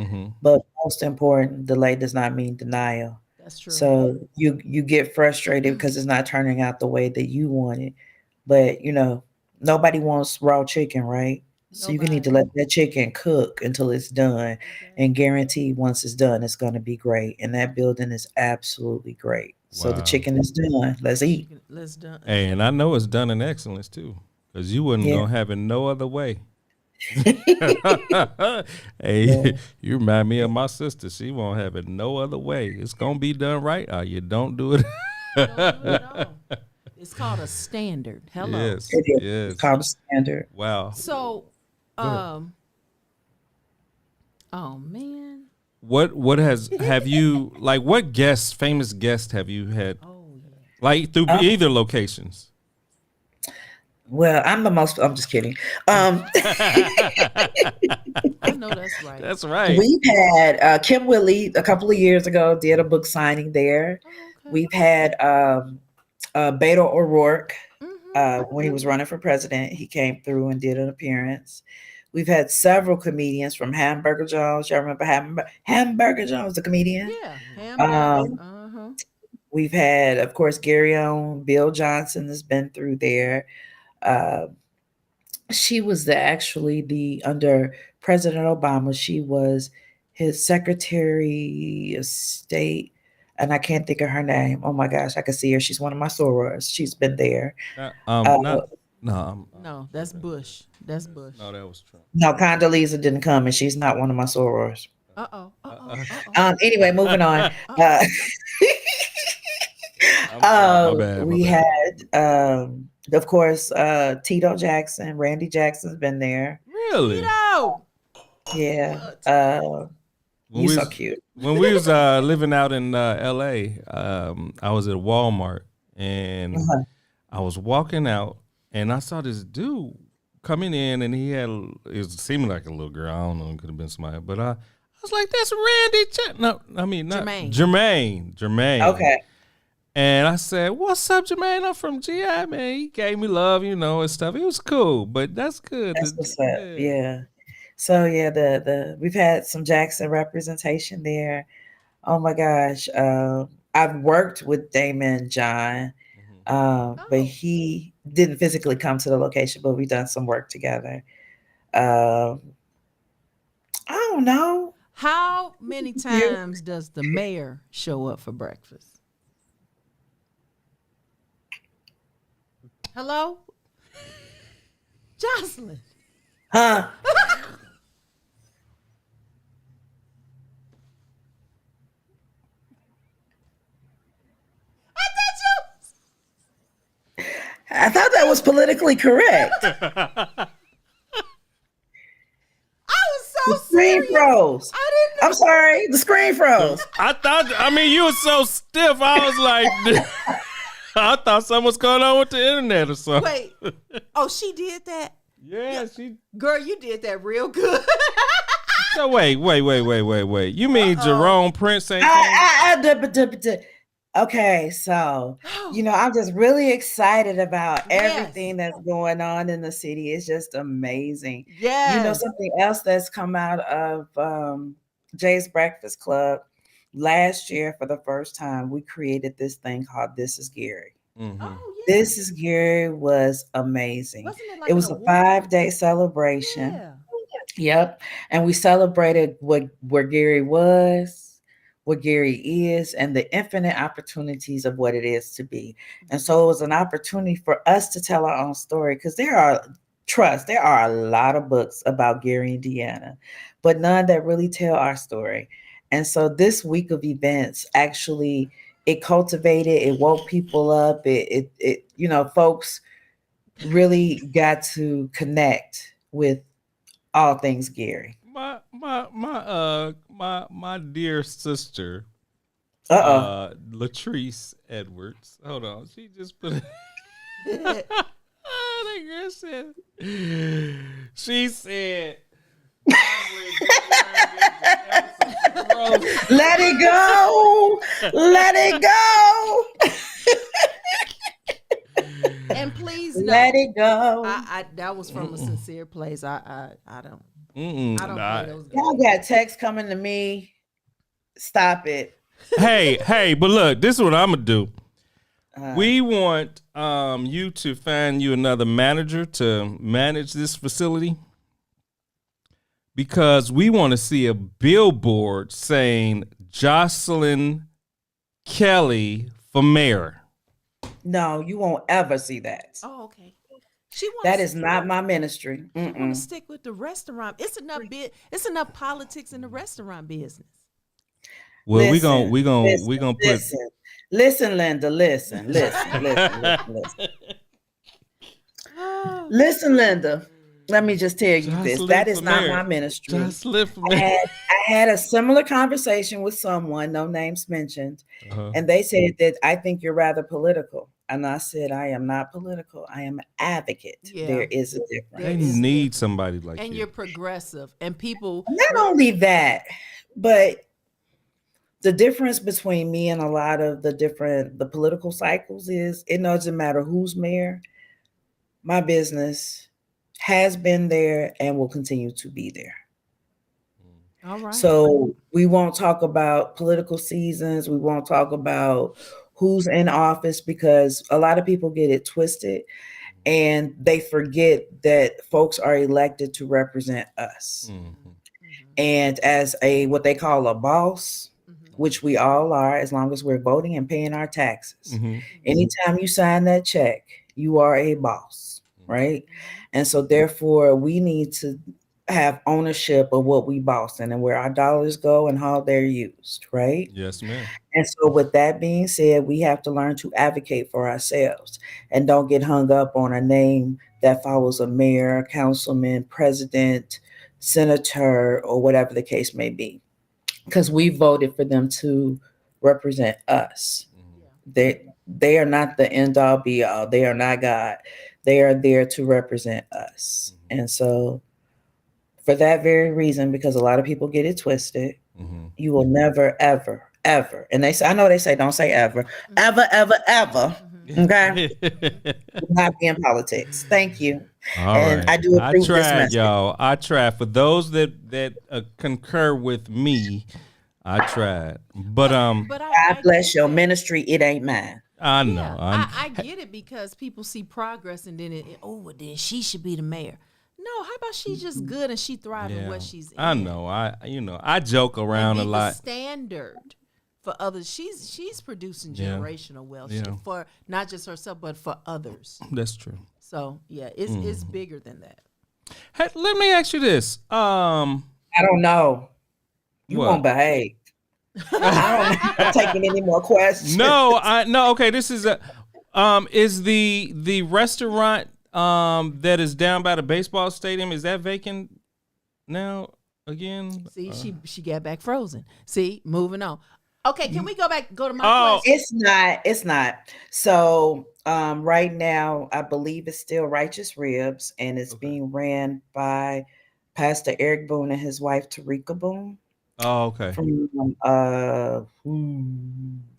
Speaker 5: But most important, delay does not mean denial.
Speaker 4: That's true.
Speaker 5: So you get frustrated because it's not turning out the way that you want it. But, nobody wants raw chicken, right? So you need to let that chicken cook until it's done, and guarantee once it's done, it's going to be great. And that building is absolutely great. So the chicken is done. Let's eat.
Speaker 4: Let's done.
Speaker 3: Hey, and I know it's done in excellence too, because you wouldn't go have it no other way. Hey, you remind me of my sister. She won't have it no other way. It's gonna be done right, or you don't do it.
Speaker 4: Don't do it at all. It's called a standard. Hello.
Speaker 3: Yes,
Speaker 5: It is.
Speaker 3: yes.
Speaker 5: It's called a standard.
Speaker 3: Wow.
Speaker 4: So, oh man.
Speaker 3: What have you like? What famous guests have you had?
Speaker 4: Oh yeah.
Speaker 3: Like through either locations?
Speaker 5: Well, I'm just kidding.
Speaker 4: I know that's right.
Speaker 3: That's right.
Speaker 5: We've had Kim Willie a couple of years ago did a book signing there.
Speaker 4: Oh, okay.
Speaker 5: We've had Beto O'Rourke
Speaker 4: Mm-hmm.
Speaker 5: when he was running for president. He came through and did an appearance. We've had several comedians from Hamburger Jones. Y'all remember Hamburger Jones, the comedian?
Speaker 4: Yeah. Hamburger.
Speaker 5: We've had, of course, Gary on. Bill Johnson has been through there. She was under President Obama, she was his Secretary of State, and I can't think of her name. Oh my gosh, I can see her. She's one of my sorors. She's been there.
Speaker 4: No, that's Bush. That's Bush.
Speaker 3: No, that was Trump.
Speaker 5: No, Condoleezza didn't come, and she's not one of my sorors. Anyway, moving on. We had, of course, Tito Jackson. Randy Jackson's been there.
Speaker 3: Really?
Speaker 4: Tito!
Speaker 5: Yeah. He's so cute.
Speaker 3: When we was living out in L.A., I was at Walmart, and I was walking out, and I saw this dude coming in, and it seemed like a little girl. I don't know, it could have been somebody, but I was like, "That's Randy." No, I mean not Jermaine.
Speaker 5: Okay.
Speaker 3: And I said, "What's up, Jermaine? I'm from GI, man." He gave me love, and stuff. It was cool, but that's good.
Speaker 5: That's what's up. Yeah. So yeah, we've had some Jackson representation there. Oh my gosh. I've worked with Damon John, but he didn't physically come to the location, but we've done some work together. I don't know.
Speaker 4: How many times does the mayor show up for breakfast? Hello? Joslyn.
Speaker 5: Huh? I thought that was politically correct.
Speaker 4: I was so
Speaker 5: The screen
Speaker 4: serious.
Speaker 5: froze.
Speaker 4: I didn't know.
Speaker 5: I'm sorry. The screen froze.
Speaker 3: You were so stiff. I was like, I thought something was going on with the internet or something.
Speaker 4: Wait. Oh, she did that?
Speaker 3: Yeah, she.
Speaker 4: Girl, you did that real good.
Speaker 3: So wait. You mean Jerome Prince ain't
Speaker 5: Okay, so I'm just really excited about everything that's going on in the city. It's just amazing.
Speaker 4: Yeah.
Speaker 5: Something else that's come out of Jay's Breakfast Club last year for the first time, we created this thing called This Is Gary.
Speaker 3: Mm-hmm.
Speaker 4: Oh, yeah.
Speaker 5: This Is Gary was amazing.
Speaker 4: Wasn't it like
Speaker 5: It was a 5-day celebration.
Speaker 4: Yeah.
Speaker 5: Yep. And we celebrated where Gary was, what Gary is, and the infinite opportunities of what it is to be. And so it was an opportunity for us to tell our own story, because there are a lot of books about Gary, Indiana, but none that really tell our story. And so this week of events, actually, it cultivated, it woke people up. It folks really got to connect with all things Gary.
Speaker 3: My dear sister, Latrice Edwards. Hold on, she just put. That girl said. She said.
Speaker 5: Let it go. Let it go.
Speaker 4: And please know,
Speaker 5: let it go.
Speaker 4: I that was from a sincere place. I don't. I don't play those games.
Speaker 5: Y'all got text coming to me. Stop it.
Speaker 3: Hey, but look, this is what I'm gonna do. We want you to find you another manager to manage this facility, because we want to see a billboard saying Rosalyn Kelly for mayor.
Speaker 5: No, you won't ever see that.
Speaker 4: Oh, okay.
Speaker 5: That is not my ministry.
Speaker 4: She want to stick with the restaurant. It's enough politics in the restaurant business.
Speaker 3: Well, we gonna put.
Speaker 5: Listen, Linda. Listen, Linda. Let me just tell you this. That is not my ministry. I had a similar conversation with someone, no names mentioned, and they said that I think you're rather political. And I said, I am not political. I am an advocate. Yeah. There is a difference.
Speaker 3: They need somebody like you.
Speaker 4: And you're progressive. And people...
Speaker 5: Not only that, but the difference between me and a lot of the political cycles is it doesn't matter who's mayor. My business has been there and will continue to be there.
Speaker 4: All right.
Speaker 5: So we won't talk about political seasons. We won't talk about who's in office because a lot of people get it twisted and they forget that folks are elected to represent us. Mm-hmm. And as what they call a boss, which we all are, as long as we're voting and paying our taxes. Mm-hmm. Anytime you sign that check, you are a boss, right? And so therefore we need to have ownership of what we boss and where our dollars go and how they're used, right?
Speaker 3: Yes, ma'am.
Speaker 5: And so with that being said, we have to learn to advocate for ourselves and don't get hung up on a name that follows a mayor, councilman, president, senator, or whatever the case may be, because we voted for them to represent us. They are not the end all be all. They are not God. They are there to represent us. And so for that very reason, because a lot of people get it twisted, you will never, ever, ever. And I know they say, don't say ever, ever. Okay. Not be in politics. Thank you.
Speaker 3: All
Speaker 5: and
Speaker 3: right.
Speaker 5: I do approve this message.
Speaker 3: Y'all. I tried. For those that concur with me, I tried. But
Speaker 5: God bless your ministry. It ain't mine.
Speaker 3: I know.
Speaker 4: I get it because people see progress and then then she should be the mayor. No, how about she's just good and she thriving what she's in.
Speaker 3: I know. I joke around a lot.
Speaker 4: Standard for others. She's producing generational wealth for not just herself but for others.
Speaker 3: That's true.
Speaker 4: So it's bigger than that.
Speaker 3: Hey, let me ask you this.
Speaker 5: I don't know. You won't behave. I'm not taking any more questions.
Speaker 3: No. Okay, this is is the restaurant that is down by the baseball stadium, is that vacant now again?
Speaker 4: See, she got back frozen. See, moving on. Okay, can we go to my question?
Speaker 5: It's not. So right now, I believe it's still Righteous Ribs, and it's being ran by Pastor Eric Boone and his wife Tarika Boone.
Speaker 3: Oh, okay.
Speaker 5: From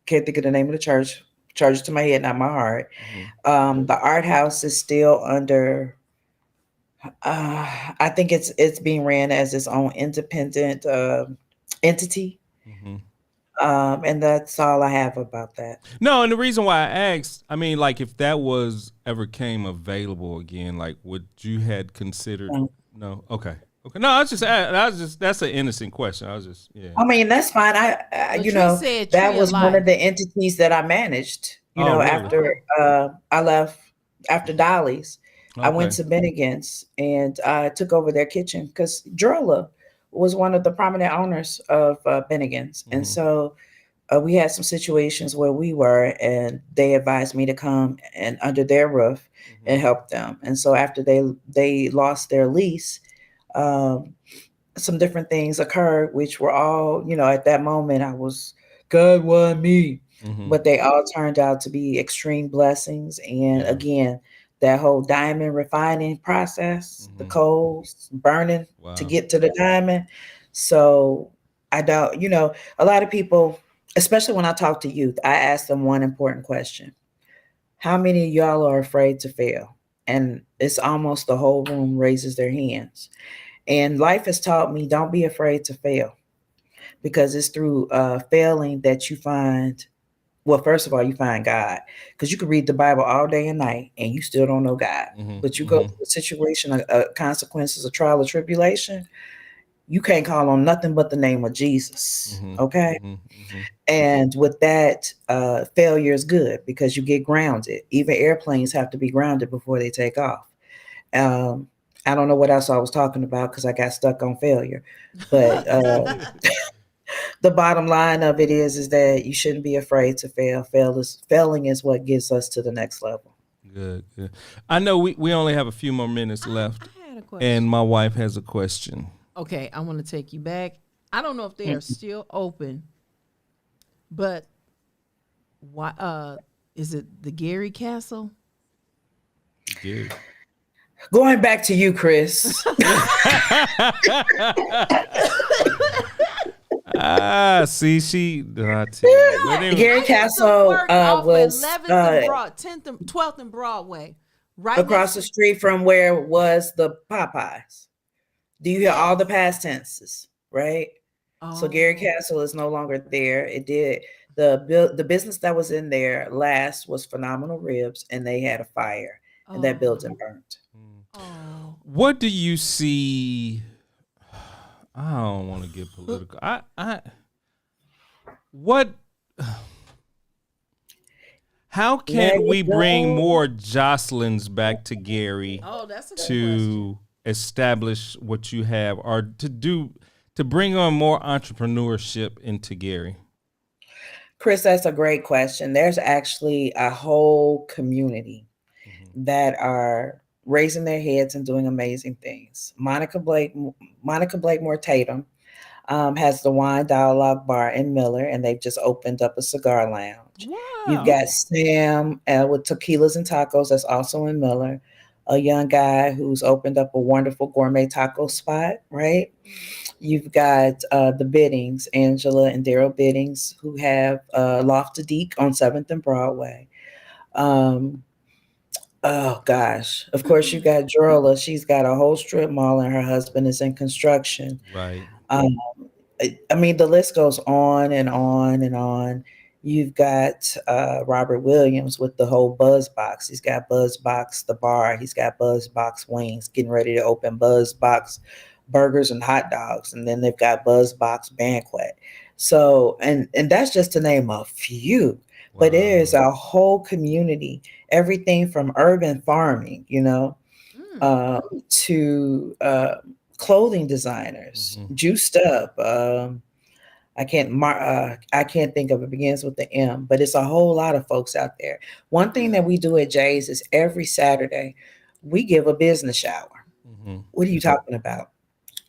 Speaker 5: can't think of the name of the church. Charge it to my head, not my heart. The art house is still under. I think it's being ran as its own independent entity. And that's all I have about that.
Speaker 3: No, and the reason why I asked, I mean, like, if that was ever came available again, like, would you had considered? No, okay. No, that's an innocent question. I was just,
Speaker 5: I mean, that's fine. I that was one of the entities that I managed. Really? After I left, after Dolly's, I went to Bennigan's and I took over their kitchen because Drola was one of the prominent owners of Bennigan's, and so we had some situations where we were, and they advised me to come and under their roof and help them. And so after they lost their lease. Some different things occurred, which were all, at that moment God wanted me, but they all turned out to be extreme blessings. And again, that whole diamond refining process, the coals burning to get to the diamond. So I don't, a lot of people, especially when I talk to youth, I ask them one important question. How many of y'all are afraid to fail? And it's almost the whole room raises their hands. And life has taught me, don't be afraid to fail, because it's through failing that you find, well, first of all, you find God, because you can read the Bible all day and night and you still don't know God. But you go through a situation, consequences, a trial or tribulation, you can't call on nothing but the name of Jesus. Okay. And with that, failure is good because you get grounded. Even airplanes have to be grounded before they take off. I don't know what else I was talking about because I got stuck on failure. But the bottom line of it is that you shouldn't be afraid to fail. Failing is what gets us to the next level.
Speaker 3: Good. I know we only have a few more minutes left.
Speaker 4: I had a question.
Speaker 3: And my wife has a question.
Speaker 4: Okay, I want to take you back. I don't know if they are still open, but why? Is it the Gary Castle?
Speaker 3: Gary.
Speaker 5: Going back to you, Chris.
Speaker 3: See, she.
Speaker 5: Gary Castle was
Speaker 4: 10th and 12th and Broadway, right
Speaker 5: across the street from where was the Popeyes. Do you hear all the past tenses, right? Oh. So Gary Castle is no longer there. It did the business that was in there last was Phenomenal Ribs, and they had a fire, and that building burned.
Speaker 3: Oh. What do you see? I don't want to get political. How can we bring more Joslyns back to Gary
Speaker 4: that's a good
Speaker 3: to
Speaker 4: question.
Speaker 3: Establish what you have, or to bring on more entrepreneurship into Gary?
Speaker 5: Chris, that's a great question. There's actually a whole community that are raising their heads and doing amazing things. Monica Blakemore Tatum has the Wine Dialogue Bar in Miller, and they've just opened up a cigar lounge.
Speaker 4: Wow.
Speaker 5: You've got Sam with Tequilas and Tacos, that's also in Miller, a young guy who's opened up a wonderful gourmet taco spot, right? You've got the Biddings, Angela and Daryl Biddings, who have Loft to Deek on 7th and Broadway. Oh gosh! Of course, you got Drola. She's got a whole strip mall, and her husband is in construction.
Speaker 3: Right.
Speaker 5: I mean, the list goes on and on and on. You've got Robert Williams with the whole Buzzbox. He's got Buzzbox the bar. He's got Buzzbox Wings. Getting ready to open Buzzbox Burgers and hot dogs, and then they've got Buzzbox Banquet. So, and that's just to name a few. Wow. But there's a whole community, everything from urban farming, to clothing designers, juiced up. I can't think of it, begins with the M, but it's a whole lot of folks out there. One thing that we do at Jay's is every Saturday we give a business shower. What are you talking about?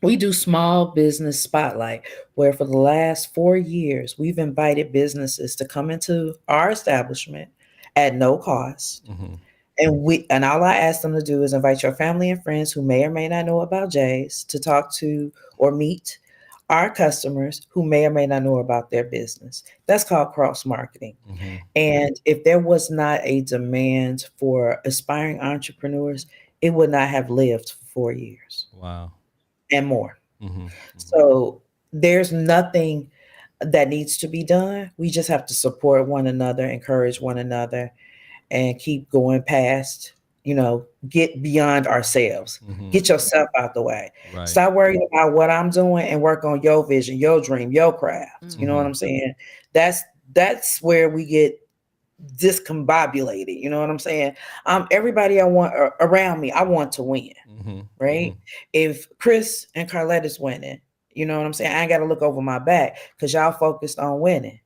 Speaker 5: We do small business spotlight, where for the last 4 years, we've invited businesses to come into our establishment at no cost. And all I ask them to do is invite your family and friends who may or may not know about Jay's to talk to or meet our customers who may or may not know about their business. That's called cross marketing. And if there was not a demand for aspiring entrepreneurs, it would not have lived for 4 years.
Speaker 3: Wow.
Speaker 5: And more. So there's nothing that needs to be done. We just have to support one another, encourage one another, and keep going past, get beyond ourselves. Get yourself out the way. Right. Stop worrying about what I'm doing and work on your vision, your dream, your craft. You know what I'm saying? That's where we get discombobulated. You know what I'm saying? Everybody I want around me, I want to win. Right? If Chris and Carlette is winning, you know what I'm saying? I ain't got to look over my back because y'all focused on winning.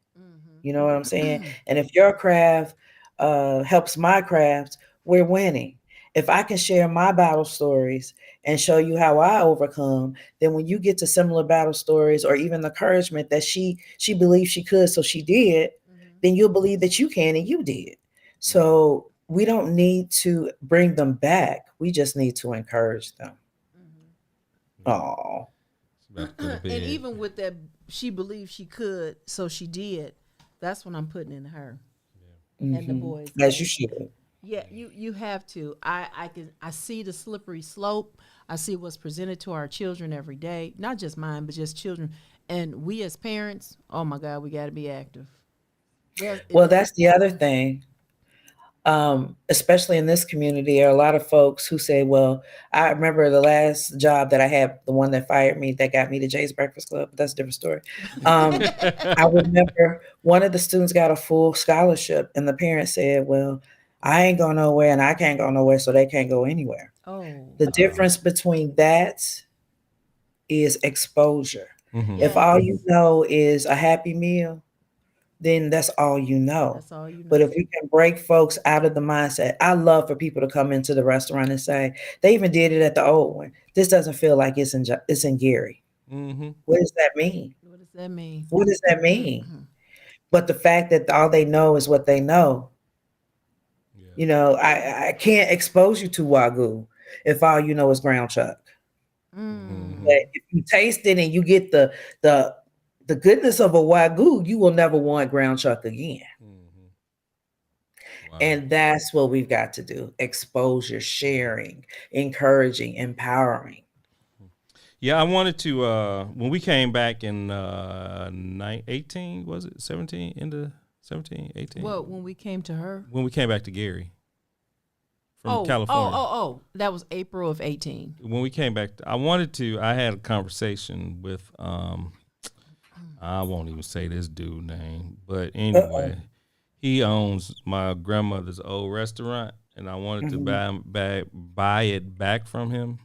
Speaker 5: You know what I'm saying? And if your craft helps my craft, we're winning. If I can share my battle stories and show you how I overcome, then when you get to similar battle stories, or even the encouragement that she believed she could, so she did, then you'll believe that you can, and you did. So we don't need to bring them back. We just need to encourage them. Oh.
Speaker 4: And even with that, she believed she could, so she did. That's what I'm putting in her. And the boys.
Speaker 5: As you should.
Speaker 4: Yeah, you have to. I see the slippery slope. I see what's presented to our children every day, not just mine, but just children. And we as parents, oh my God, we got to be active.
Speaker 5: Well, that's the other thing. Especially in this community, there are a lot of folks who say, well, I remember the last job that I had, the one that fired me, that got me to Jay's Breakfast Club. That's a different story. I remember one of the students got a full scholarship, and the parents said, well, I ain't going nowhere and I can't go nowhere, so they can't go anywhere.
Speaker 4: Oh.
Speaker 5: The difference between that is exposure.
Speaker 3: Mm-hmm.
Speaker 5: If all you know is a Happy Meal, then that's all you know.
Speaker 4: That's all you know.
Speaker 5: But if we can break folks out of the mindset, I love for people to come into the restaurant and say, they even did it at the old one. This doesn't feel like it's in Gary.
Speaker 3: Mm-hmm.
Speaker 5: What does that mean?
Speaker 4: What does that mean?
Speaker 5: What does that mean? But the fact that all they know is what they know, you know, I can't expose you to Wagyu if all you know is ground chuck.
Speaker 4: Mm.
Speaker 5: But if you taste it and you get the goodness of a Wagyu, you will never want ground chuck again. Wow. And that's what we've got to do. Exposure, sharing, encouraging, empowering.
Speaker 3: Yeah, I wanted to, when we came back in 18, was it 17, into 17, 18?
Speaker 4: Well, when we came to her?
Speaker 3: When we came back to Gary from California.
Speaker 4: Oh, that was April of 18.
Speaker 3: When we came back, I had a conversation with, I won't even say this dude name, but anyway, he owns my grandmother's old restaurant, and I wanted to buy it back from him.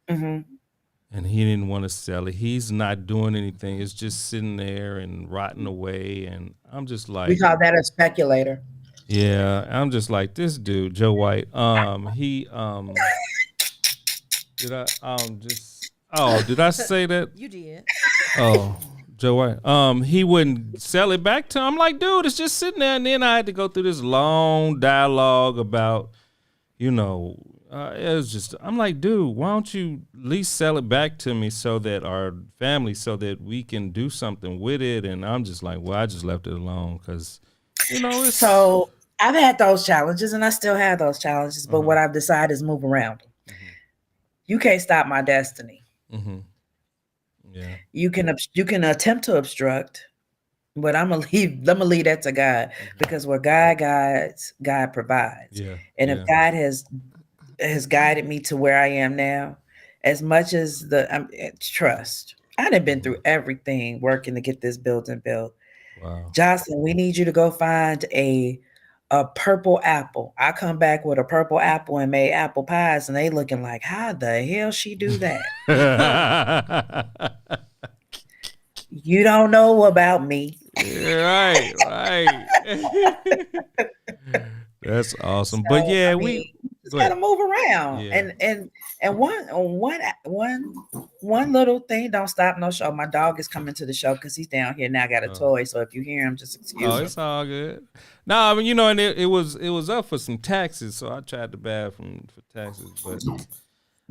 Speaker 3: Mm-hmm. And he didn't want to sell it. He's not doing anything. It's just sitting there and rotting away. And I'm just like,
Speaker 5: we call that a speculator.
Speaker 3: Yeah, I'm just like this dude, Joe White. He did I say that?
Speaker 4: You did.
Speaker 3: Oh, Joe White. He wouldn't sell it back to him. I'm like, dude, it's just sitting there. And then I had to go through this long dialogue about, you know, it was just, I'm like, dude, why don't you at least sell it back to me so that our family, so that we can do something with it? And I'm just like, well, I just left it alone because, you know, it's.
Speaker 5: So I've had those challenges and I still have those challenges, but what I've decided is move around. You can't stop my destiny.
Speaker 3: Yeah.
Speaker 5: You can attempt to obstruct, but I'm gonna leave that to God, because where God guides, God provides.
Speaker 3: Yeah.
Speaker 5: And if God has guided me to where I am now, as much as trust, I done been through everything working to get this building built.
Speaker 3: Wow.
Speaker 5: Joslyn, we need you to go find a purple apple. I come back with a purple apple and made apple pies, and they looking like, how the hell she do that? You don't know about me.
Speaker 3: Right. That's awesome. So, but yeah, we
Speaker 5: just gotta move around. Yeah. And one little thing don't stop no show. My dog is coming to the show because he's down here now. I got a toy, so if you hear him, just excuse me.
Speaker 3: It's all good. No, I mean, you know, and it was up for some taxes, so I tried to buy for taxes, but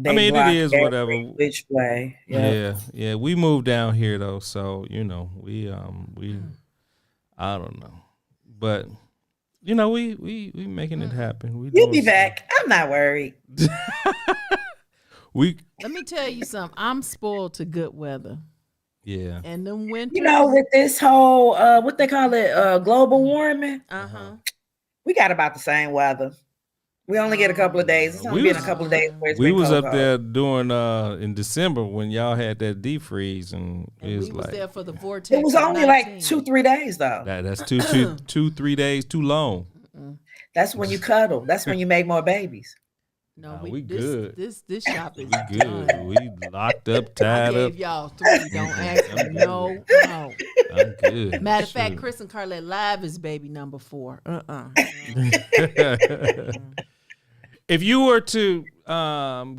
Speaker 3: I mean, it is whatever.
Speaker 5: Which way?
Speaker 3: Yeah. We moved down here though, so you know, we I don't know, but. You know, we making it happen.
Speaker 5: You'll be back. I'm not worried.
Speaker 4: Let me tell you something. I'm spoiled to good weather.
Speaker 3: Yeah.
Speaker 4: And then winter.
Speaker 5: You know, with this whole what they call it, global warming. We got about the same weather. We only get a couple of days. It's only been a couple of days.
Speaker 3: We was up there during in December when y'all had that deep freeze, and it was like
Speaker 4: there for the vortex.
Speaker 5: It was only like 2-3 days though.
Speaker 3: That's 2-3 days too long.
Speaker 5: That's when you cuddle. That's when you make more babies.
Speaker 4: No,
Speaker 3: we good.
Speaker 4: This shop is
Speaker 3: good. Done. We locked up, tied
Speaker 4: I
Speaker 3: up.
Speaker 4: gave y'all 3. Don't ask me. No.
Speaker 3: I'm good.
Speaker 4: Matter of fact, Chris and Carlette Live is baby number 4.
Speaker 3: If you were to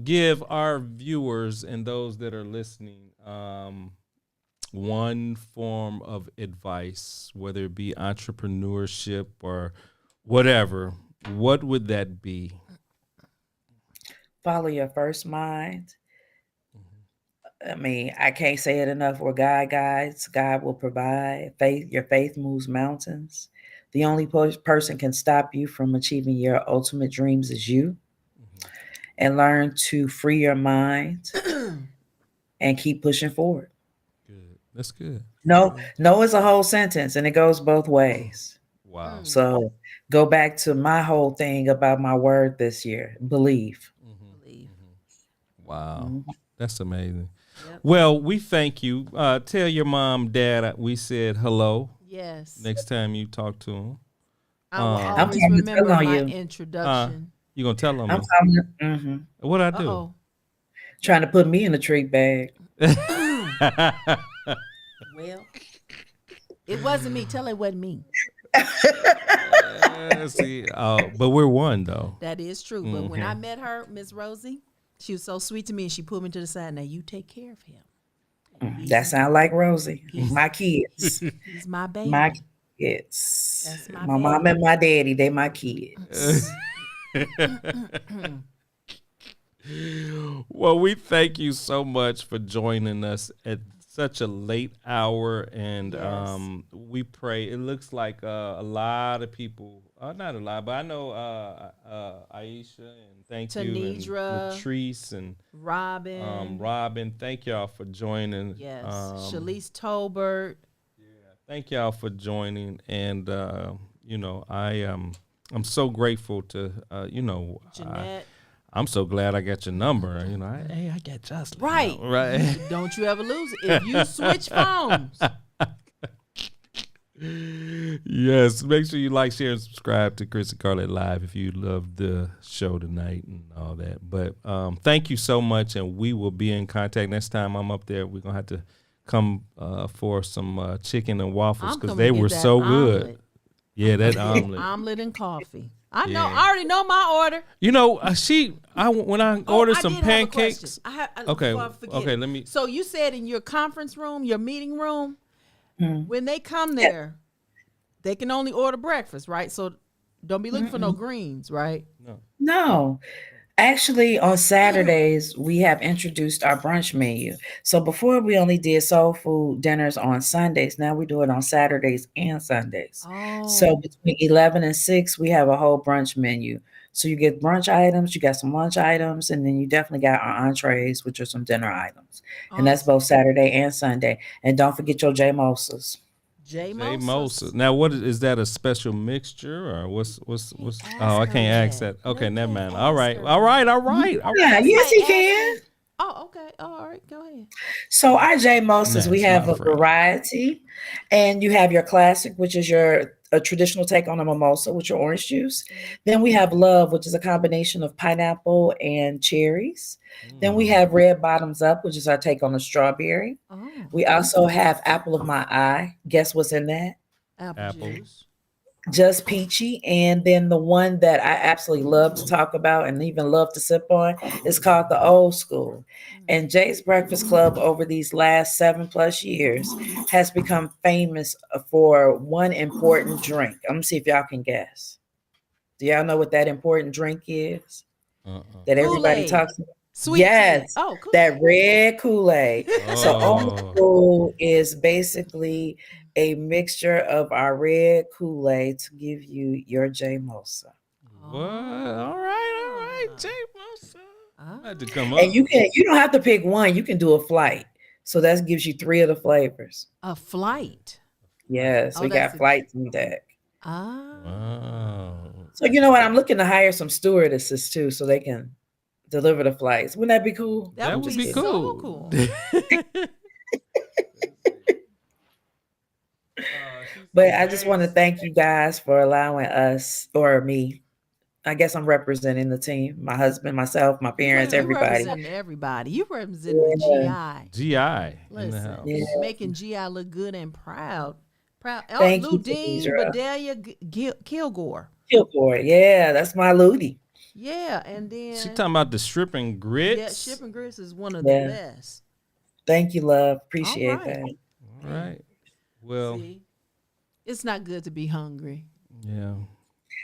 Speaker 3: give our viewers and those that are listening one form of advice, whether it be entrepreneurship or whatever, what would that be?
Speaker 5: Follow your first mind. I mean, I can't say it enough. Where God guides, God will provide. Your faith moves mountains. The only person can stop you from achieving your ultimate dreams is you. And learn to free your mind and keep pushing forward.
Speaker 3: Good. That's good.
Speaker 5: No is a whole sentence, and it goes both ways.
Speaker 3: Wow.
Speaker 5: So go back to my whole thing about my word this year. Believe.
Speaker 4: Believe.
Speaker 3: Wow. That's amazing. Yep. Well, we thank you. Tell your mom, dad, we said hello.
Speaker 4: Yes.
Speaker 3: Next time you talk to them.
Speaker 4: I will always remember my introduction.
Speaker 3: You gonna tell them?
Speaker 5: I'm coming. Mm-hmm.
Speaker 3: What I do?
Speaker 4: Uh-oh.
Speaker 5: Trying to put me in a treat bag.
Speaker 4: Well, it wasn't me. Tell her it wasn't me.
Speaker 3: See, but we're one though.
Speaker 4: That is true. But when I met her, Miss Rosie, she was so sweet to me, and she pulled me to the side. Now you take care of him.
Speaker 5: That sound like Rosie. My kids.
Speaker 4: He's my baby.
Speaker 5: My kids.
Speaker 4: That's my
Speaker 5: mom and my daddy, they my kids.
Speaker 3: Well, we thank you so much for joining us at such a late hour, and we pray. It looks like a lot of people, not a lot, but I know Aisha and thank you, and Latrice and Robin. Thank y'all for joining.
Speaker 4: Yes, Shalise Tolbert.
Speaker 3: Yeah, thank y'all for joining, and I'm so grateful to
Speaker 4: Jeanette.
Speaker 3: I'm so glad I got your number. I got Joslyn.
Speaker 4: Right.
Speaker 3: Right.
Speaker 4: Don't you ever lose it. If you switch phones.
Speaker 3: Yes. Make sure you like, share, and subscribe to Chris and Carlette Live if you love the show tonight and all that. But thank you so much, and we will be in contact. Next time I'm up there, we're going to have to come for some chicken and waffles because they were so good. Yeah, that omelet.
Speaker 4: Omelet and coffee. I know. I already know my order.
Speaker 3: When I ordered some pancakes.
Speaker 4: Okay.
Speaker 3: Let me.
Speaker 4: So you said in your conference room, your meeting room, when they come there, they can only order breakfast, right? So don't be looking for no greens, right?
Speaker 5: No. Actually, on Saturdays, we have introduced our brunch menu. So before we only did soul food dinners on Sundays. Now we do it on Saturdays and Sundays.
Speaker 4: Oh.
Speaker 5: So between 11 and 6, we have a whole brunch menu. So you get brunch items, you got some lunch items, and then you definitely got our entrees, which are some dinner items. And that's both Saturday and Sunday. And don't forget your J-Mosas.
Speaker 4: J-Mosas.
Speaker 3: Now, what is that? A special mixture or what's? Oh, I can't ask that. Okay, never mind. All right.
Speaker 5: Yeah, yes, he can.
Speaker 4: Oh, okay. All right, go ahead.
Speaker 5: So our J-Mosas, we have a variety, and you have your classic, which is a traditional take on a mimosa with your orange juice. Then we have love, which is a combination of pineapple and cherries. Then we have red bottoms up, which is our take on a strawberry. We also have apple of my eye. Guess what's in that?
Speaker 4: Apple juice.
Speaker 5: Just peachy. And then the one that I absolutely love to talk about and even love to sip on is called the old school. And Jay's Breakfast Club over these last 7+ years has become famous for one important drink. I'm gonna see if y'all can guess. Do y'all know what that important drink is? That everybody talks about?
Speaker 4: Sweet
Speaker 5: yes.
Speaker 4: Cool.
Speaker 5: That red Kool-Aid. So old school is basically a mixture of our red Kool-Aid to give you your J-Mosa.
Speaker 3: What? All right, J-Mosa. I had to come up.
Speaker 5: And you don't have to pick one. You can do a flight. So that gives you 3 of the flavors.
Speaker 4: A flight.
Speaker 5: Yes, we got flights in deck.
Speaker 3: Wow.
Speaker 5: So you know what? I'm looking to hire some stewardesses too, so they can deliver the flights. Wouldn't that be cool?
Speaker 4: That would be cool. So cool.
Speaker 5: But I just want to thank you guys for allowing us, or me. I guess I'm representing the team. My husband, myself, my parents, everybody.
Speaker 4: You represent the GI.
Speaker 3: GI.
Speaker 4: Listen, making GI look good and proud.
Speaker 5: Thank you,
Speaker 4: Ludine Bedelia Kilgore.
Speaker 5: Yeah, that's my Ludi.
Speaker 4: Yeah, and then
Speaker 3: she talking about the strip and grits.
Speaker 4: Yeah, strip and grits is one of the best.
Speaker 5: Thank you, love. Appreciate that.
Speaker 3: All right. Well,
Speaker 4: see, it's not good to be hungry.
Speaker 3: Yeah.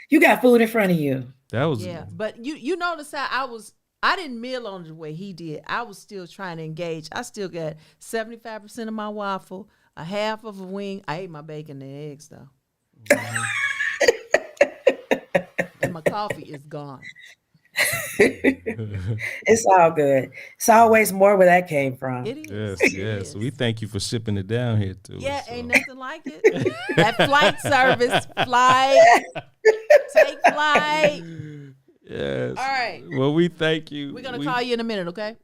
Speaker 5: You got food in front of you.
Speaker 3: That was
Speaker 4: but you notice how I didn't meal on the way he did. I was still trying to engage. I still got 75% of my waffle, a half of a wing. I ate my bacon and eggs though. And my coffee is gone.
Speaker 5: It's all good. It's always more where that came from.
Speaker 4: It is.
Speaker 3: Yes. We thank you for shipping it down here too.
Speaker 4: Yeah, ain't nothing like it. That flight service, take flight.
Speaker 3: Yes.
Speaker 4: All right.
Speaker 3: Well, we thank you.
Speaker 4: We're gonna call you in a minute, okay?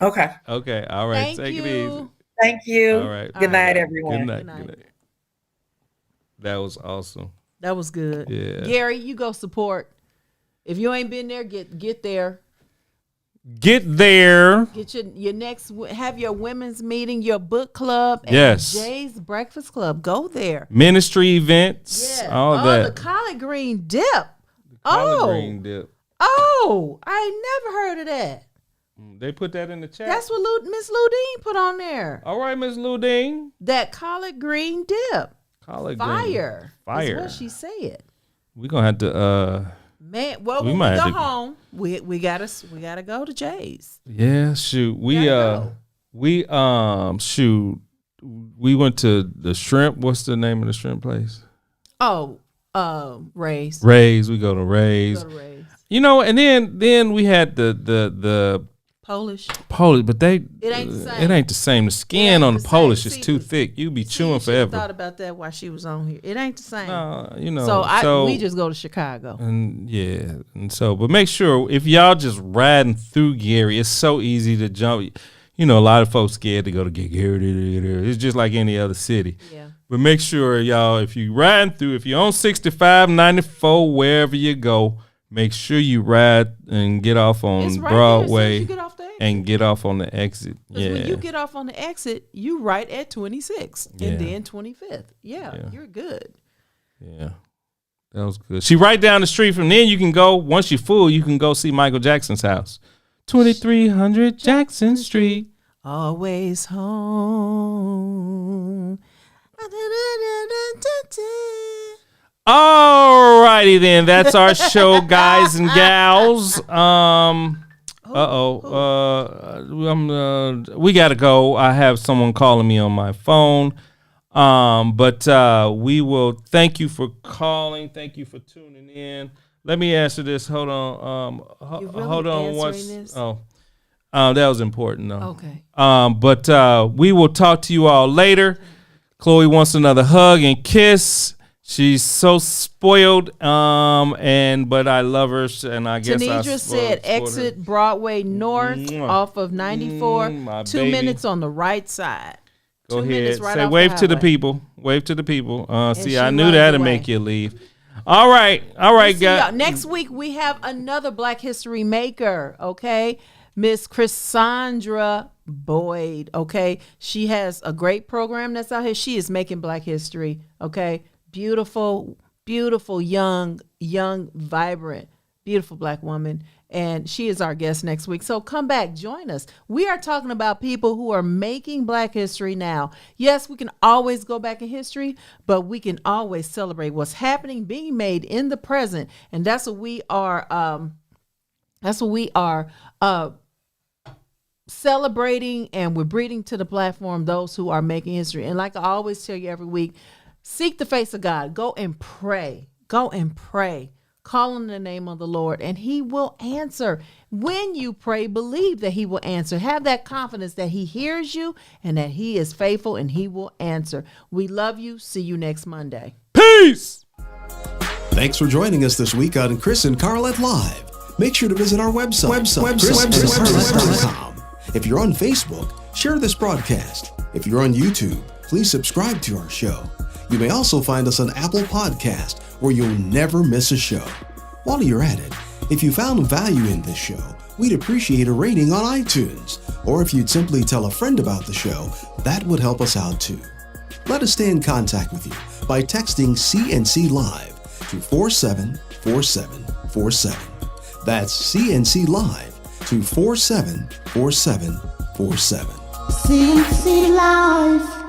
Speaker 5: Okay.
Speaker 3: Okay. All right. Take it easy.
Speaker 5: Thank you.
Speaker 3: All right.
Speaker 5: Good night, everyone.
Speaker 3: Good night. That was awesome.
Speaker 4: That was good.
Speaker 3: Yeah.
Speaker 4: Gary, you go support If you ain't been there, get there.
Speaker 3: Get there.
Speaker 4: Get your next, have your women's meeting, your book club, and
Speaker 3: Yes.
Speaker 4: Jay's Breakfast Club. Go there.
Speaker 3: Ministry events.
Speaker 4: Yeah.
Speaker 3: All that.
Speaker 4: The collard green dip.
Speaker 3: Collard green dip.
Speaker 4: Oh, I ain't never heard of that.
Speaker 3: They put that in the chat.
Speaker 4: That's what Miss Ludine put on there.
Speaker 3: All right, Miss Ludine.
Speaker 4: That collard green dip.
Speaker 3: Collard
Speaker 4: Fire.
Speaker 3: green. Fire.
Speaker 4: That's what she said.
Speaker 3: We're gonna have to
Speaker 4: Man, well,
Speaker 3: We
Speaker 4: when
Speaker 3: might
Speaker 4: we go
Speaker 3: have to-
Speaker 4: home, we gotta go to Jay's.
Speaker 3: yeah, shoot. We went to the shrimp. What's the name of the shrimp place?
Speaker 4: Oh, Ray's.
Speaker 3: Ray's. We go to Ray's.
Speaker 4: Go to Ray's.
Speaker 3: You know, and then we had the
Speaker 4: Polish.
Speaker 3: but they
Speaker 4: It ain't the same.
Speaker 3: It ain't the same. The skin
Speaker 4: ain't
Speaker 3: on
Speaker 4: the
Speaker 3: the Polish
Speaker 4: same.
Speaker 3: is
Speaker 4: See,
Speaker 3: too thick. You be chewing
Speaker 4: See, you should've
Speaker 3: forever.
Speaker 4: thought about that while she was on here. It ain't the same.
Speaker 3: You know.
Speaker 4: So we just go to Chicago.
Speaker 3: And yeah, and so, but make sure if y'all just riding through Gary, it's so easy to jump. You know, a lot of folks scared to go to Gary. It's just like any other city.
Speaker 4: Yeah.
Speaker 3: But make sure y'all, if you riding through, if you're on 65, 94, wherever you go, make sure you ride and get off on
Speaker 4: It's right
Speaker 3: Broadway
Speaker 4: there as soon as you get off the exit.
Speaker 3: and get off on the exit.
Speaker 4: 'Cause
Speaker 3: Yeah.
Speaker 4: when you get off on the exit, you right at 26th
Speaker 3: Yeah.
Speaker 4: and then 25th. Yeah,
Speaker 3: Yeah.
Speaker 4: you're good.
Speaker 3: Yeah. That was good. She right down the street from then. You can go, once you're full, you can go see Michael Jackson's house. 2300 Jackson Street.
Speaker 4: Always home.
Speaker 3: All righty then. That's our show, guys and gals. We gotta go. I have someone calling me on my phone. But we will thank you for calling. Thank you for tuning in. Let me answer this. Hold on.
Speaker 4: You really
Speaker 3: Hold on.
Speaker 4: answering this?
Speaker 3: That was important though.
Speaker 4: Okay.
Speaker 3: But we will talk to you all later. Chloe wants another hug and kiss. She's so spoiled. But I love her, and I guess
Speaker 4: Tanidra said exit Broadway North off of 94.
Speaker 3: My
Speaker 4: 2
Speaker 3: baby.
Speaker 4: minutes on the right side.
Speaker 3: Go
Speaker 4: 2
Speaker 3: ahead.
Speaker 4: minutes right
Speaker 3: Say
Speaker 4: off
Speaker 3: wave
Speaker 4: the
Speaker 3: to the
Speaker 4: highway.
Speaker 3: people. Wave to the people. See,
Speaker 4: she
Speaker 3: I knew
Speaker 4: runs
Speaker 3: that'd
Speaker 4: away.
Speaker 3: make you leave. All right,
Speaker 4: See y'all.
Speaker 3: guys.
Speaker 4: Next week we have another Black History Maker. Okay, Miss Chrisandra Boyd. Okay, she has a great program that's out here. She is making Black history. Okay, beautiful, young, vibrant, beautiful Black woman. And she is our guest next week. So come back, join us. We are talking about people who are making Black history now. Yes, we can always go back in history, but we can always celebrate what's happening, being made in the present. And that's what we are. Celebrating, and we're bringing to the platform those who are making history. And like I always tell you every week, seek the face of God. Go and pray. Go and pray. Call on the name of the Lord, and he will answer. When you pray, believe that he will answer. Have that confidence that he hears you and that he is faithful and he will answer. We love you. See you next Monday.
Speaker 3: Peace.
Speaker 1: Thanks for joining us this week on Chris and Carlette Live. Make sure to visit our website chrisandcarlette.com. If you're on Facebook, share this broadcast. If you're on YouTube, please subscribe to our show. You may also find us on Apple Podcast, where you'll never miss a show. While you're at it, if you found value in this show, we'd appreciate a rating on iTunes. Or if you'd simply tell a friend about the show, that would help us out too. Let us stay in contact with you by texting CNC Live to 474747. That's CNC Live to 474747.
Speaker 2: CNC Live.